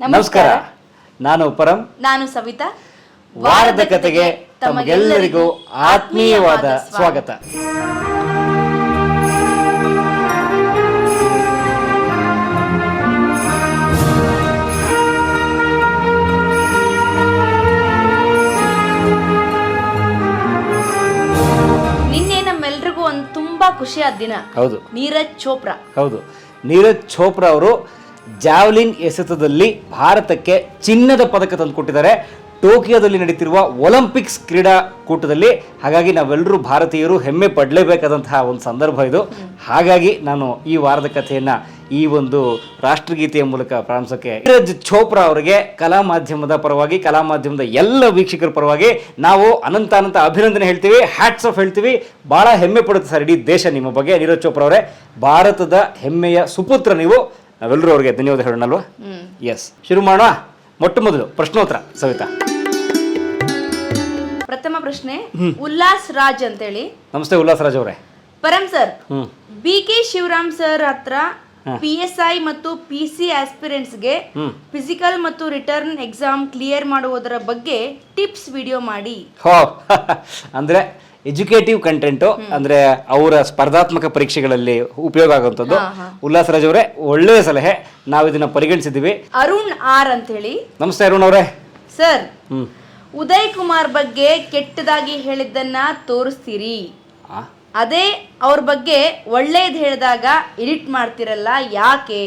ನಮಸ್ಕಾರ. ನಾನು ಪರಂ. ನಾನು ಸವಿತಾ. ವಾರದ ಕತೆಗೆ ತಮಗೆಲ್ಲರಿಗೂ ಆತ್ಮೀಯವಾದ ಸ್ವಾಗತ. ನಿನ್ನೆ ನಮ್ಮೆಲ್ರಿಗೂ ಒಂದು ತುಂಬಾ ಖುಷಿಯಾದ ದಿನ. ಹೌದು, ನೀರಜ್ ಚೋಪ್ರಾ. ಹೌದು, ನೀರಜ್ ಚೋಪ್ರಾ ಅವರು ಜಾವ್ಲಿನ್ ಎಸೆತದಲ್ಲಿ ಭಾರತಕ್ಕೆ ಚಿನ್ನದ ಪದಕ ತಂದುಕೊಟ್ಟಿದ್ದಾರೆ ಟೋಕಿಯೋದಲ್ಲಿ ನಡೀತಿರುವ ಒಲಿಂಪಿಕ್ಸ್ ಕ್ರೀಡಾಕೂಟದಲ್ಲಿ. ಹಾಗಾಗಿ ನಾವೆಲ್ಲರೂ ಭಾರತೀಯರು ಹೆಮ್ಮೆ ಪಡಲೇಬೇಕಾದಂತಹ ಒಂದು ಸಂದರ್ಭ ಇದು. ಹಾಗಾಗಿ ನಾನು ಈ ವಾರದ ಕಥೆಯನ್ನು ಈ ಒಂದು ರಾಷ್ಟ್ರಗೀತೆಯ ಮೂಲಕ ಪ್ರಾರಂಭಿಸೋಕ್ಕೆ ನೀರಜ್ ಚೋಪ್ರಾ ಅವರಿಗೆ ಕಲಾ ಮಾಧ್ಯಮದ ಪರವಾಗಿ, ಕಲಾ ಮಾಧ್ಯಮದ ಎಲ್ಲ ವೀಕ್ಷಕರ ಪರವಾಗಿ ನಾವು ಅನಂತ ಅಭಿನಂದನೆ ಹೇಳ್ತೀವಿ, ಹ್ಯಾಟ್ಸ್ ಆಫ್ ಹೇಳ್ತೀವಿ. ಭಾಳ ಹೆಮ್ಮೆ ಪಡುತ್ತೆ ಸರ್ ಇಡೀ ದೇಶ ನಿಮ್ಮ ಬಗ್ಗೆ. ನೀರಜ್ ಚೋಪ್ರಾ ಅವರೇ, ಭಾರತದ ಹೆಮ್ಮೆಯ ಸುಪುತ್ರ ನೀವು. ನಾವೆಲ್ಲರೂ ಅವರಿಗೆ ಧನ್ಯವಾದ ಹೇಳೋಣಲ್ವಾ? ಎಸ್, ಶುರು ಮಾಡೋಣ. ಮೊಟ್ಟ ಮೊದಲು ಪ್ರಶ್ನೋತ್ತರ. ಸವಿತಾ, ಪ್ರಥಮ ಪ್ರಶ್ನೆ ಉಲ್ಲಾಸ್ ರಾಜ್ ಅಂತೇಳಿ. ನಮಸ್ತೆ ಉಲ್ಲಾಸ್ ರಾಜ್ ಅವರೇ. ಪರಂ ಸರ್, ಬಿ.ಕೆ. ಶಿವರಾಮ್ ಸರ್ ಹತ್ರ PSI ಮತ್ತು PC ಆಸ್ಪಿರೆಂಟ್ಸ್ಗೆ ಫಿಸಿಕಲ್ ಮತ್ತು ರಿಟರ್ನ್ ಎಕ್ಸಾಮ್ ಕ್ಲಿಯರ್ ಮಾಡುವುದರ ಬಗ್ಗೆ ಟಿಪ್ಸ್ ವಿಡಿಯೋ ಮಾಡಿ. ಹೋ ಅಂದ್ರೆ ಎಜುಕೇಟಿವ್ ಕಂಟೆಂಟು, ಅಂದ್ರೆ ಅವರ ಸ್ಪರ್ಧಾತ್ಮಕ ಪರೀಕ್ಷೆಗಳಲ್ಲಿ ಉಪಯೋಗ ಆಗುವಂಥದ್ದು. ಉಲ್ಲಾಸ್ ರಾಜ್ ಅವರೇ, ಒಳ್ಳೆಯ ಸಲಹೆ, ನಾವು ಇದನ್ನ ಪರಿಗಣಿಸಿದ್ದೀವಿ. ಅರುಣ್ ಆರ್ ಅಂತ ಹೇಳಿ. ನಮಸ್ತೆ ಅರುಣ್ ಅವರೇ. ಸರ್, ಉದಯ್ ಕುಮಾರ್ ಬಗ್ಗೆ ಕೆಟ್ಟದಾಗಿ ಹೇಳಿದ್ದನ್ನ ತೋರಿಸ್ತೀರಿ, ಅದೇ ಅವ್ರ ಬಗ್ಗೆ ಒಳ್ಳೇದು ಹೇಳಿದಾಗ ಎಡಿಟ್ ಮಾಡ್ತಿರಲ್ಲ, ಯಾಕೆ?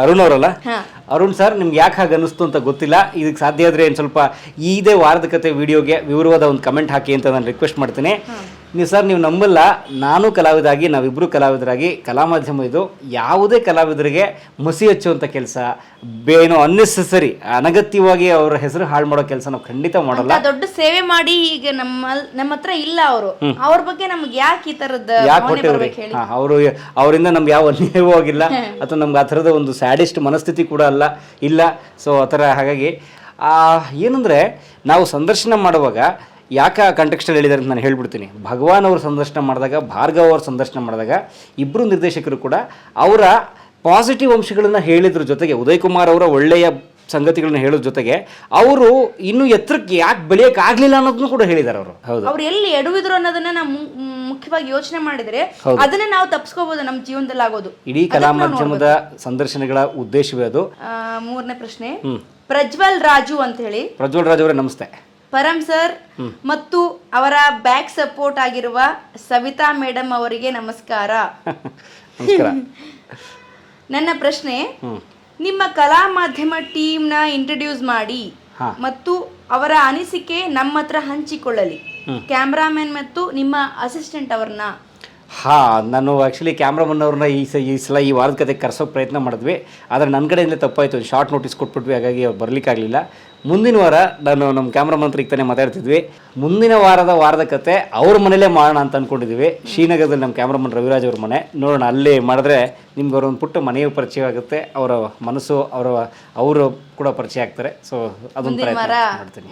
ಅರುಣ್ ಅವರಲ್ಲ? ಅರುಣ್ ಸರ್, ನಿಮ್ಗೆ ಯಾಕೆ ಹಾಗೆ ಅನ್ನಿಸ್ತು ಅಂತ ಗೊತ್ತಿಲ್ಲ. ಇದಕ್ಕೆ ಸಾಧ್ಯ ಆದರೆ ಏನು ಸ್ವಲ್ಪ ಇದೇ ವಾರದ ಕತೆ ವಿಡಿಯೋಗೆ ವಿವರವಾದ ಒಂದು ಕಮೆಂಟ್ ಹಾಕಿ ಅಂತ ನಾನು ರಿಕ್ವೆಸ್ಟ್ ಮಾಡ್ತೀನಿ. ನೀವು ನಂಬಲ್ಲ, ನಾನು ಕಲಾವಿದಾಗಿ, ನಾವಿಬ್ಬರು ಕಲಾವಿದರಾಗಿ, ಕಲಾ ಮಾಧ್ಯಮ ಇದು ಯಾವುದೇ ಕಲಾವಿದರಿಗೆ ಮಸಿ ಹಚ್ಚುವಂಥ ಕೆಲಸ, ಏನೋ ಅನ್ನೆಸೆಸರಿ ಅನಗತ್ಯವಾಗಿ ಅವರ ಹೆಸರು ಹಾಳು ಮಾಡೋ ಕೆಲಸ ನಾವು ಖಂಡಿತ ಮಾಡಲ್ಲ. ದೊಡ್ಡ ಸೇವೆ ಮಾಡಿ ಈಗ ನಮ್ಮ ಹತ್ರ ಇಲ್ಲ ಅವರು, ಅವ್ರ ಬಗ್ಗೆ ನಮ್ಗೆ ಯಾಕೆ ಈ ತರದ ಅವರಿಂದ ನಮ್ಗೆ ಯಾವ ಅನ್ಯಾಯವೂ ಆಗಿಲ್ಲ, ಅಥವಾ ನಮ್ಗೆ ಆ ಥರದ ಒಂದು ಸ್ಯಾಡಿಸ್ಟ್ ಮನಸ್ಥಿತಿ ಕೂಡ ಇಲ್ಲ. ಸೊ ಆ ಥರ. ಹಾಗಾಗಿ ಏನಂದರೆ, ನಾವು ಸಂದರ್ಶನ ಮಾಡುವಾಗ ಯಾಕೆ ಆ ಕಂಟೆಕ್ಸ್ಟಲ್ಲಿ ಹೇಳಿದ್ದಾರೆ ಅಂತ ನಾನು ಹೇಳ್ಬಿಡ್ತೀನಿ. ಭಗವಾನ್ ಅವರು ಸಂದರ್ಶನ ಮಾಡಿದಾಗ, ಭಾರ್ಗವ್ ಅವ್ರ ಸಂದರ್ಶನ ಮಾಡಿದಾಗ, ಇಬ್ಬರು ನಿರ್ದೇಶಕರು ಕೂಡ ಅವರ ಪಾಸಿಟಿವ್ ಅಂಶಗಳನ್ನು ಹೇಳಿದ್ರ ಜೊತೆಗೆ, ಉದಯ್ ಕುಮಾರ್ ಅವರ ಒಳ್ಳೆಯ ಸಂಗತಿಗಳನ್ನ ಹೇಳೋದ್ರ ಜೊತೆಗೆ ಅವರು ಇನ್ನೂ ಎತ್ತರಕ್ಕೆ ಯಾಕೆ ಬೆಳೆಯಕ್ಕೆ ಆಗ್ಲಿಲ್ಲ ಅನ್ನೋದನ್ನು ಕೂಡ ಹೇಳಿದ್ದಾರೆ ಅವರು. ಹೌದು, ಅವ್ರು ಎಲ್ಲಿ ಎಡವಿದ್ರು ಅನ್ನೋದನ್ನ ನಾವು ಮುಖ್ಯವಾಗಿ ಯೋಚನೆ ಮಾಡಿದ್ರೆ ಅದನ್ನ ನಾವು ತಪ್ಪಿಸ್ಕೋಬಹುದು ನಮ್ಮ ಜೀವನದಲ್ಲಿ ಆಗೋದು. ಇಡೀ ಕಲಾ ಮಾಧ್ಯಮದ ಸಂದರ್ಶನಗಳ ಉದ್ದೇಶವೇ ಅದು. ಮೂರನೇ ಪ್ರಶ್ನೆ ಪ್ರಜ್ವಲ್ ರಾಜು ಅಂತ ಹೇಳಿ. ಪ್ರಜ್ವಲ್ ರಾಜು ಅವರೇ, ನಮಸ್ತೆ. ಪರಂ ಸರ್ ಮತ್ತು ಅವರ ಬ್ಯಾಕ್ ಸಪೋರ್ಟ್ ಆಗಿರುವ ಸವಿತಾ ಮೇಡಮ್ ಅವರಿಗೆ ನಮಸ್ಕಾರ. ನನ್ನ ಪ್ರಶ್ನೆ, ನಿಮ್ಮ ಕಲಾ ಮಾಧ್ಯಮ ಟೀಮ್ನ ಇಂಟ್ರೊಡ್ಯೂಸ್ ಮಾಡಿ ಮತ್ತು ಅವರ ಅನಿಸಿಕೆ ನಮ್ಮ ಹತ್ರ ಹಂಚಿಕೊಳ್ಳಲಿ. ಕ್ಯಾಮ್ರಾಮನ್ ಮತ್ತು ನಿಮ್ಮ ಅಸಿಸ್ಟೆಂಟ್ ಅವ್ರನ್ನ. ನಾನು ಆ್ಯಕ್ಚುಲಿ ಕ್ಯಾಮ್ರಾಮನ್ ಅವ್ರನ್ನ ಈ ಸಲ ಈ ವಾರದ ಕತೆ ಕರೆಸೋಕೆ ಪ್ರಯತ್ನ ಮಾಡಿದ್ವಿ, ಆದರೆ ನನ್ನ ಕಡೆಯಿಂದ ತಪ್ಪಾಯಿತು. ಶಾರ್ಟ್ ನೋಟಿಸ್ ಕೊಟ್ಬಿಟ್ವಿ, ಹಾಗಾಗಿ ಅವ್ರು ಬರಲಿಕ್ಕಾಗಲಿಲ್ಲ. ಮುಂದಿನ ವಾರ ನಾನು ನಮ್ಮ ಕ್ಯಾಮ್ರಾಮನ್ ಹತ್ರ ಈಗ ತಾನೇ ಮಾತಾಡ್ತಿದ್ವಿ, ಮುಂದಿನ ವಾರದ ಕತೆ ಅವ್ರ ಮನೇಲೇ ಮಾಡೋಣ ಅಂತ ಅಂದ್ಕೊಂಡಿದ್ವಿ. ಶ್ರೀನಗರದಲ್ಲಿ ನಮ್ಮ ಕ್ಯಾಮ್ರಾಮನ್ ರವಿರಾಜ್ ಅವ್ರ ಮನೆ, ನೋಡೋಣ. ಅಲ್ಲಿ ಮಾಡಿದ್ರೆ ನಿಮ್ಗೆ ಅವ್ರ ಒಂದು ಪುಟ್ಟ ಮನೆಯೂ ಪರಿಚಯ ಆಗುತ್ತೆ, ಅವರ ಮನಸ್ಸು ಅವರು ಕೂಡ ಪರಿಚಯ ಆಗ್ತಾರೆ. ಸೊ ಅದೊಂದು ಪ್ರಯತ್ನ ಮಾಡ್ತೀನಿ.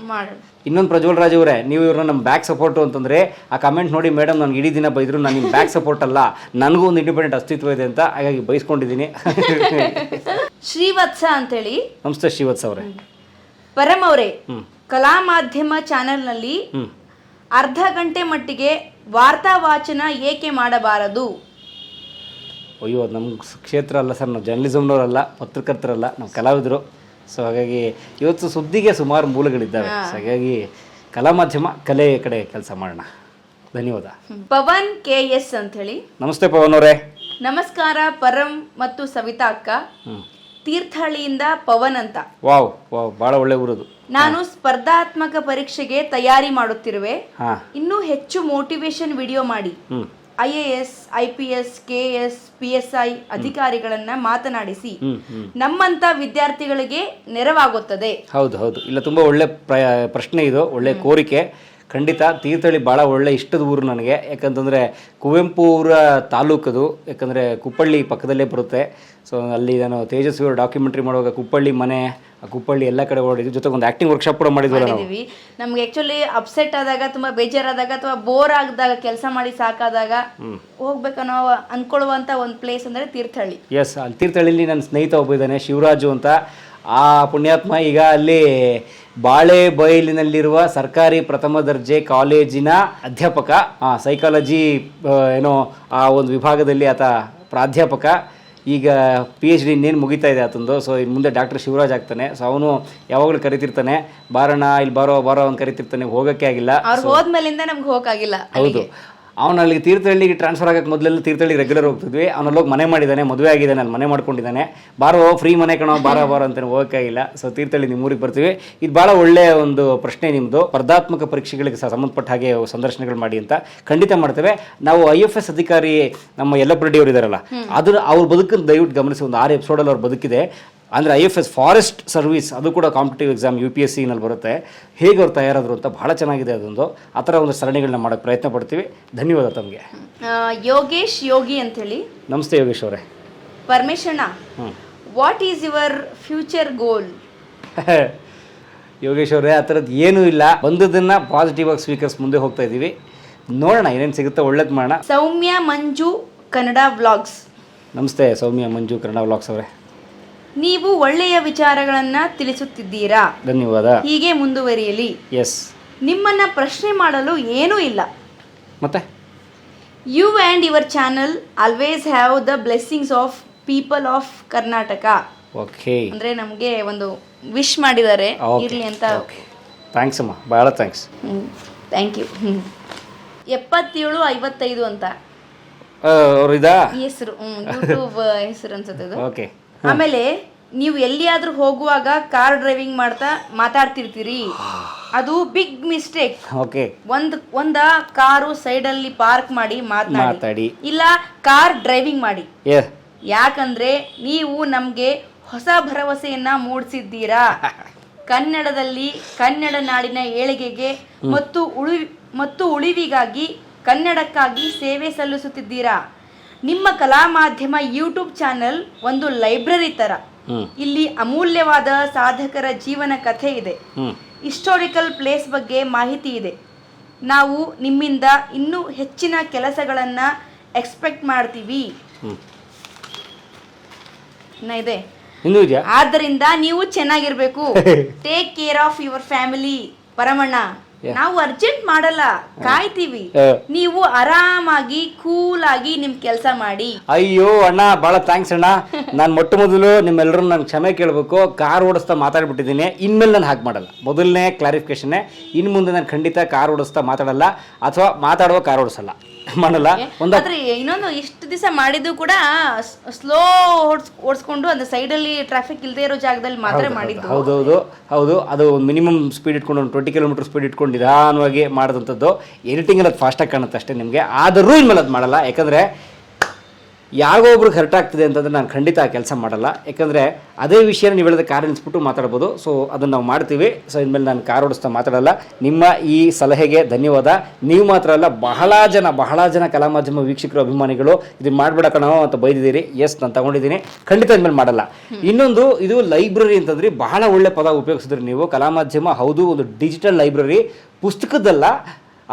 ಇನ್ನೊಂದು ಪ್ರಜ್ವಲ್ ರಾಜ್ ಅವರೇ, ನೀವು ಇವ್ರನ್ನ ನಮ್ಮ ಬ್ಯಾಕ್ ಸಪೋರ್ಟು ಅಂತಂದರೆ, ಆ ಕಮೆಂಟ್ ನೋಡಿ ಮೇಡಮ್ ನನಗೆ ಇಡೀ ದಿನ ಬೈದರು, ನಾನು ನಿಮ್ಮ ಬ್ಯಾಕ್ ಸಪೋರ್ಟ್ ಅಲ್ಲ, ನನಗೂ ಒಂದು ಇಂಡಿಪೆಂಡೆಂಟ್ ಅಸ್ತಿತ್ವ ಇದೆ ಅಂತ, ಹಾಗಾಗಿ ಬೈಸ್ಕೊಂಡಿದ್ದೀನಿ. ಶ್ರೀವತ್ಸ ಅಂತೇಳಿ. ನಮಸ್ತೆ ಶ್ರೀವತ್ಸ ಅವರೇ. ಪರಂ ಅವರೇ, ಕಲಾ ಮಾಧ್ಯಮ ಚಾನೆಲ್ನಲ್ಲಿ ಅರ್ಧ ಗಂಟೆ ಮಟ್ಟಿಗೆ ವಾರ್ತಾ ವಾಚನ ಏಕೆ ಮಾಡಬಾರದು? ಅಯ್ಯೋ, ನಮ್ಮ ಕ್ಷೇತ್ರ ಅಲ್ಲ ಸರ್, ನಾವು ಜರ್ನಲಿಸಮ್ನವರಲ್ಲ, ಪತ್ರಕರ್ತರಲ್ಲ, ನಾವು ಕಲಾವಿದರು. ಸೊ ಹಾಗಾಗಿ ಇವತ್ತು ಸುದ್ದಿಗೆ ಸುಮಾರು ಮೂಲಗಳಿದ್ದಾವೆ. ಹಾಗಾಗಿ ಕಲಾ ಮಾಧ್ಯಮ, ಕಲೆಯ ಕಡೆ ಕೆಲಸ ಮಾಡೋಣ. ಧನ್ಯವಾದ. ಪವನ್ KS ಅಂತ ಹೇಳಿ. ನಮಸ್ತೆ ಪವನ್ ಅವರೇ. ನಮಸ್ಕಾರ ಪರಂ ಮತ್ತು ಸವಿತಾ ಅಕ್ಕ. ತೀರ್ಥಹಳ್ಳಿಯಿಂದ ಪವನ್ ಅಂತ. ವಾವ್ ವಾವ್, ಬಹಳ ಒಳ್ಳೆ ಊರದು. ನಾನು ಸ್ಪರ್ಧಾತ್ಮಕ ಪರೀಕ್ಷೆಗೆ ತಯಾರಿ ಮಾಡುತ್ತಿರುವೆ. ಇನ್ನೂ ಹೆಚ್ಚು ಮೋಟಿವೇಶನ್ ವಿಡಿಯೋ ಮಾಡಿ IAS, IPS, KS, PSI ಅಧಿಕಾರಿಗಳನ್ನ ಮಾತನಾಡಿಸಿ ನಮ್ಮಂತ ವಿದ್ಯಾರ್ಥಿಗಳಿಗೆ ನೆರವಾಗುತ್ತದೆ. ಹೌದು, ಇಲ್ಲ, ತುಂಬಾ ಒಳ್ಳೆ ಪ್ರಶ್ನೆ ಇದು, ಒಳ್ಳೆ ಕೋರಿಕೆ. ಖಂಡಿತ ತೀರ್ಥಹಳ್ಳಿ ಭಾಳ ಒಳ್ಳೆ ಇಷ್ಟದ ಊರು ನನಗೆ. ಯಾಕಂತಂದರೆ ಕುವೆಂಪು ಅವರ ತಾಲೂಕದು, ಯಾಕಂದರೆ ಕುಪ್ಪಳ್ಳಿ ಪಕ್ಕದಲ್ಲೇ ಬರುತ್ತೆ. ಸೊ ಅಲ್ಲಿ ನಾನು ತೇಜಸ್ವಿ ಅವರು ಡಾಕ್ಯುಮೆಂಟ್ರಿ ಮಾಡುವಾಗ ಕುಪ್ಪಳ್ಳಿ ಮನೆ, ಕುಪ್ಪಳ್ಳಿ ಎಲ್ಲ ಕಡೆ ಓಡಿದ್ವಿ. ಜೊತೆಗೆ ಒಂದು ಆ್ಯಕ್ಟಿಂಗ್ ವರ್ಕ್ಶಾಪ್ ಕೂಡ ಮಾಡಿದ್ವಲ್ಲ ನಾವು. ನಮ್ಗೆ ಆಕ್ಚುಲಿ ಅಪ್ಸೆಟ್ ಆದಾಗ, ತುಂಬ ಬೇಜಾರಾದಾಗ ಅಥವಾ ಬೋರ್ ಆಗಿದಾಗ, ಕೆಲಸ ಮಾಡಿ ಸಾಕಾದಾಗ ಹೋಗ್ಬೇಕನ್ನೋ ಅನ್ಕೊಳ್ಳುವಂಥ ಒಂದು ಪ್ಲೇಸ್ ಅಂದರೆ ತೀರ್ಥಹಳ್ಳಿ. ಎಸ್, ಅಲ್ಲಿ ತೀರ್ಥಹಳ್ಳಿಲಿ ನನ್ನ ಸ್ನೇಹಿತ ಒಬ್ಬ ಇದ್ದಾನೆ, ಶಿವರಾಜು ಅಂತ. ಆ ಪುಣ್ಯಾತ್ಮ ಈಗ ಅಲ್ಲಿ ಬಾಳೆಬೈಲಿನಲ್ಲಿರುವ ಸರ್ಕಾರಿ ಪ್ರಥಮ ದರ್ಜೆ ಕಾಲೇಜಿನ ಅಧ್ಯಾಪಕ, ಸೈಕಾಲಜಿ ಏನೋ ಆ ಒಂದು ವಿಭಾಗದಲ್ಲಿ ಆತ ಪ್ರಾಧ್ಯಾಪಕ. ಈಗ PhD ಇನ್ನೇನು ಮುಗಿತಾ ಇದೆ ಆತಂದು. ಸೊ ಇನ್ನು ಮುಂದೆ ಡಾಕ್ಟರ್ ಶಿವರಾಜ್ ಆಗ್ತಾನೆ. ಸೊ ಅವನು ಯಾವಾಗಲೂ ಕರಿತಿರ್ತಾನೆ, ಬಾರಣ್ಣ ಇಲ್ಲಿ ಬಾರೋ ಅಂತ ಕರಿತಿರ್ತಾನೆ. ಹೋಗೋಕ್ಕೆ ಆಗಿಲ್ಲ, ಅವ್ರು ಹೋದ್ಮೇಲಿಂದ ನಮ್ಗೆ ಹೋಗಕ್ಕಾಗಿಲ್ಲ. ಹೌದು, ಅವನು ಅಲ್ಲಿಗೆ ತೀರ್ಥಹಳ್ಳಿಗೆ ಟ್ರಾನ್ಸ್ಫರ್ ಆಗಕ್ಕೆ ಮೊದಲೆಲ್ಲ ತೀರ್ಥಹಳ್ಳಿ ರೆಗ್ಯುಲರ್ ಹೋಗ್ತಿದ್ವಿ. ಅವನಲ್ಲೋಗಿ ಮನೆ ಮಾಡಿದ್ದಾನೆ, ಮದುವೆ ಆಗಿದ್ದಾನೆ, ಅಲ್ಲಿ ಮನೆ ಮಾಡ್ಕೊಂಡಿದ್ದಾನೆ. ಬಾರೋ ಫ್ರೀ ಮನೆ ಕಣೋ, ಬಾರೋ ಅಂತಾನೆ ಹೋಗೋಕ್ಕಾಗಿಲ್ಲ. ಸೊ ತೀರ್ಥಹಳ್ಳಿ ನಿಮ್ಮ ಊರಿಗೆ ಬರ್ತೀವಿ. ಇದು ಭಾಳ ಒಳ್ಳೆಯ ಒಂದು ಪ್ರಶ್ನೆ ನಿಮ್ಮದು. ಸ್ಪರ್ಧಾತ್ಮಕ ಪರೀಕ್ಷೆಗಳಿಗೆ ಸಂಬಂಧಪಟ್ಟ ಹಾಗೆ ಸಂದರ್ಶನಗಳು ಮಾಡಿ ಅಂತ ಖಂಡಿತ ಮಾಡ್ತೇವೆ ನಾವು. IFS ಅಧಿಕಾರಿ ನಮ್ಮ ಯಲ್ಲಪ್ಪ ಅವರು ಇದ್ದಾರಲ್ಲ, ಅದನ್ನು ಅವ್ರ ಬದುಕನ್ನು ದಯವಿಟ್ಟು ಗಮನಿಸಿ. ಒಂದು 6 ಎಪಿಸೋಡಲ್ಲಿ ಅವ್ರ ಬದುಕಿದೆ. ಅಂದರೆ IFS ಫಾರೆಸ್ಟ್ ಸರ್ವಿಸ್, ಅದು ಕೂಡ ಕಾಂಪಿಟೇಟಿವ್ ಎಕ್ಸಾಮ್ UPSC-ನಲ್ಲಿ ಬರುತ್ತೆ. ಹೇಗೆ ಅವ್ರು ತಯಾರಾದರು ಅಂತ ಭಾಳ ಚೆನ್ನಾಗಿದೆ. ಅದೊಂದು ಆ ಥರ ಒಂದು ಸರಣಿಗಳನ್ನ ಮಾಡೋಕ್ಕೆ ಪ್ರಯತ್ನ ಪಡ್ತೀವಿ. ಧನ್ಯವಾದ ತಮಗೆ. ಯೋಗೇಶ್ ಯೋಗಿ ಅಂಥೇಳಿ. ನಮಸ್ತೆ ಯೋಗೇಶ್ ಅವರೇ. ಪರಮೇಶಣ್ಣ, what is your future goal? Yogesh ಅವರೇ, ಆ ಥರದ್ದು ಏನೂ ಇಲ್ಲ. ಬಂದದನ್ನು ಪಾಸಿಟಿವ್ ಆಗಿ ಸ್ವೀಕರಿಸಿ ಮುಂದೆ ಹೋಗ್ತಾ ಇದ್ದೀವಿ. ನೋಡೋಣ ಏನೇನು ಸಿಗುತ್ತೋ ಒಳ್ಳೇದು ಮಾಡೋಣ. ಸೌಮ್ಯ ಮಂಜು ಕನ್ನಡ ವ್ಲಾಗ್ಸ್. ನಮಸ್ತೆ ಸೌಮ್ಯ ಮಂಜು ಕನ್ನಡ ವ್ಲಾಗ್ಸ್ ಅವರೇ. ನೀವು ಒಳ್ಳೆಯ ವಿಚಾರಗಳನ್ನ ತಿಳಿಸುತ್ತಿದ್ದೀರಾ, ಧನ್ಯವಾದ. ಹೀಗೆ ಮುಂದುವರಿಯಲಿ. ಎಸ್. ನಿಮ್ಮನ್ನ ಪ್ರಶ್ನೆ ಮಾಡಲು ಏನೂ ಇಲ್ಲ. ಮತ್ತೆ you and your channel always have the blessings of people of Karnataka. Okay, ಅಂದರೆ ನಮಗೆ ಒಂದು ವಿಶ್ ಮಾಡಿದ್ದಾರೆ, ಇರಲಿ ಅಂತ. ಥ್ಯಾಂಕ್ಸ್ ಅಮ್ಮ, ಭಾಳ ಥ್ಯಾಂಕ್ಸ್. Thank you. 7755 ಅಂತ ಅವ್ರು ಇದಾ ಹೆಸರು, ಯೂಟ್ಯೂಬ್ ಹೆಸರು ಅನ್ಸುತ್ತೆ ಇದು. ಓಕೆ. ಆಮೇಲೆ ನೀವು ಎಲ್ಲಿಯಾದ್ರೂ ಹೋಗುವಾಗ ಕಾರ್ ಡ್ರೈವಿಂಗ್ ಮಾಡ್ತಾ ಮಾತಾಡ್ತಿರ್ತೀರಿ, ಅದು ಬಿಗ್ ಮಿಸ್ಟೇಕ್. ಓಕೆ. ಒಂದ ಕಾರು ಸೈಡಲ್ಲಿ ಪಾರ್ಕ್ ಮಾಡಿ ಮಾತಾಡಿ, ಇಲ್ಲ ಕಾರ್ ಡ್ರೈವಿಂಗ್ ಮಾಡಿ. ಯಾಕಂದ್ರೆ ನೀವು ನಮ್ಗೆ ಹೊಸ ಭರವಸೆಯನ್ನ ಮೂಡಿಸಿದ್ದೀರಾ. ಕನ್ನಡದಲ್ಲಿ, ಕನ್ನಡ ನಾಡಿನ ಏಳಿಗೆಗೆ ಮತ್ತು ಉಳಿವಿಗಾಗಿ, ಕನ್ನಡಕ್ಕಾಗಿ ಸೇವೆ ಸಲ್ಲಿಸುತ್ತಿದ್ದೀರಾ. ನಿಮ್ಮ ಕಲಾ ಮಾಧ್ಯಮ ಯೂಟ್ಯೂಬ್ ಚಾನೆಲ್ ಒಂದು ಲೈಬ್ರರಿ ತರ. ಇಲ್ಲಿ ಅಮೂಲ್ಯವಾದ ಸಾಧಕರ ಜೀವನ ಕಥೆ ಇದೆ, ಹಿಸ್ಟಾರಿಕಲ್ ಪ್ಲೇಸ್ ಬಗ್ಗೆ ಮಾಹಿತಿ ಇದೆ. ನಾವು ನಿಮ್ಮಿಂದ ಇನ್ನೂ ಹೆಚ್ಚಿನ ಕೆಲಸಗಳನ್ನ ಎಕ್ಸ್ಪೆಕ್ಟ್ ಮಾಡ್ತೀವಿ. ಇದೆ. ಆದ್ದರಿಂದ ನೀವು ಚೆನ್ನಾಗಿರ್ಬೇಕು. Take care of your family. Paramanna, ನಾವು ಅರ್ಜೆಂಟ್ ಮಾಡಲ್ಲ, ಕಾಯ್ತೀವಿ. ನೀವು ಆರಾಮಾಗಿ ಕೂಲ್ ಆಗಿ ನಿಮ್ ಕೆಲಸ ಮಾಡಿ. ಅಯ್ಯೋ ಅಣ್ಣ, ಬಹಳ ಥ್ಯಾಂಕ್ಸ್ ಅಣ್ಣ. ನಾನು ಮೊಟ್ಟ ಮೊದಲು ನಿಮ್ಮೆಲ್ಲರೂ ನಾನು ಕ್ಷಮೆ ಕೇಳಬೇಕು. ಕಾರ್ ಓಡಿಸ್ತಾ ಮಾತಾಡ್ಬಿಟ್ಟಿದ್ದೀನಿ. ಇನ್ಮೇಲೆ ನಾನು ಹಾಗೆ ಮಾಡಲ್ಲ. ಮೊದಲನೇ ಕ್ಲಾರಿಫಿಕೇಶನ್, ಇನ್ನು ಮುಂದೆ ನಾನು ಖಂಡಿತ ಕಾರ್ ಓಡಿಸ್ತಾ ಮಾತಾಡಲ್ಲ, ಅಥವಾ ಮಾತಾಡುವ ಕಾರ್ ಓಡಿಸಲ್ಲ, ಮಾಡಲ್ಲ. ಇನ್ನೊಂದು ಇಷ್ಟು ದಿವಸ ಮಾಡಿದ್ದು ಕೂಡ ಸ್ಲೋ ಓಡಿಸ್ಕೊಂಡು ಅಂದ್ರೆ ಸೈಡಲ್ಲಿ ಟ್ರಾಫಿಕ್ ಇಲ್ಲದೆ ಇರೋ ಜಾಗದಲ್ಲಿ ಮಾತ್ರ ಮಾಡಿದ್ದು. ಹೌದು. ಅದು ಮಿನಿಮಮ್ ಸ್ಪೀಡ್ ಇಟ್ಕೊಂಡು 20 ಕಿಲೋಮೀಟರ್ ಸ್ಪೀಡ್ ಇಟ್ಕೊಂಡು ನಿಧಾನವಾಗಿ ಮಾಡಿದಂಥದ್ದು. ಎಡಿಟಿಂಗ್ ಅದು ಫಾಸ್ಟಾಗಿ ಕಾಣುತ್ತೆ ಅಷ್ಟೇ ನಿಮಗೆ. ಆದರೂ ಇನ್ಮೇಲೆ ಅದು ಮಾಡಲ್ಲ. ಯಾಕಂದರೆ ಯಾರಿಗೋ ಒಬ್ರಿಗೆ ಹರ್ಟ್ ಆಗ್ತಿದೆ ಅಂತಂದರೆ ನಾನು ಖಂಡಿತ ಆ ಕೆಲಸ ಮಾಡಲ್ಲ. ಯಾಕಂದರೆ ಅದೇ ವಿಷಯನ ನೀವು ಹೇಳಿದ ಕಾರ್ ನಿಲ್ಲಿಸ್ಬಿಟ್ಟು ಮಾತಾಡ್ಬೋದು. ಸೊ ಅದನ್ನು ನಾವು ಮಾಡ್ತೀವಿ. ಸೊ ಇನ್ಮೇಲೆ ನಾನು ಕಾರ್ ಓಡಿಸ್ತಾ ಮಾತಾಡಲ್ಲ. ನಿಮ್ಮ ಈ ಸಲಹೆಗೆ ಧನ್ಯವಾದ. ನೀವು ಮಾತ್ರ ಅಲ್ಲ, ಬಹಳ ಜನ ಕಲಾ ಮಾಧ್ಯಮ ವೀಕ್ಷಕರು, ಅಭಿಮಾನಿಗಳು ಇದನ್ನು ಮಾಡಬೇಡ ಕಣೋ ಅಂತ ಬೈದಿದ್ದೀರಿ. ಎಸ್, ನಾನು ತಗೊಂಡಿದ್ದೀನಿ. ಖಂಡಿತ ಇನ್ಮೇಲೆ ಮಾಡಲ್ಲ. ಇನ್ನೊಂದು, ಇದು ಲೈಬ್ರರಿ ಅಂತಂದ್ರೆ ಬಹಳ ಒಳ್ಳೆ ಪದ ಉಪಯೋಗಿಸಿದ್ರಿ ನೀವು. ಕಲಾ ಮಾಧ್ಯಮ ಹೌದು, ಒಂದು ಡಿಜಿಟಲ್ ಲೈಬ್ರರಿ, ಪುಸ್ತಕದ್ದಲ್ಲ,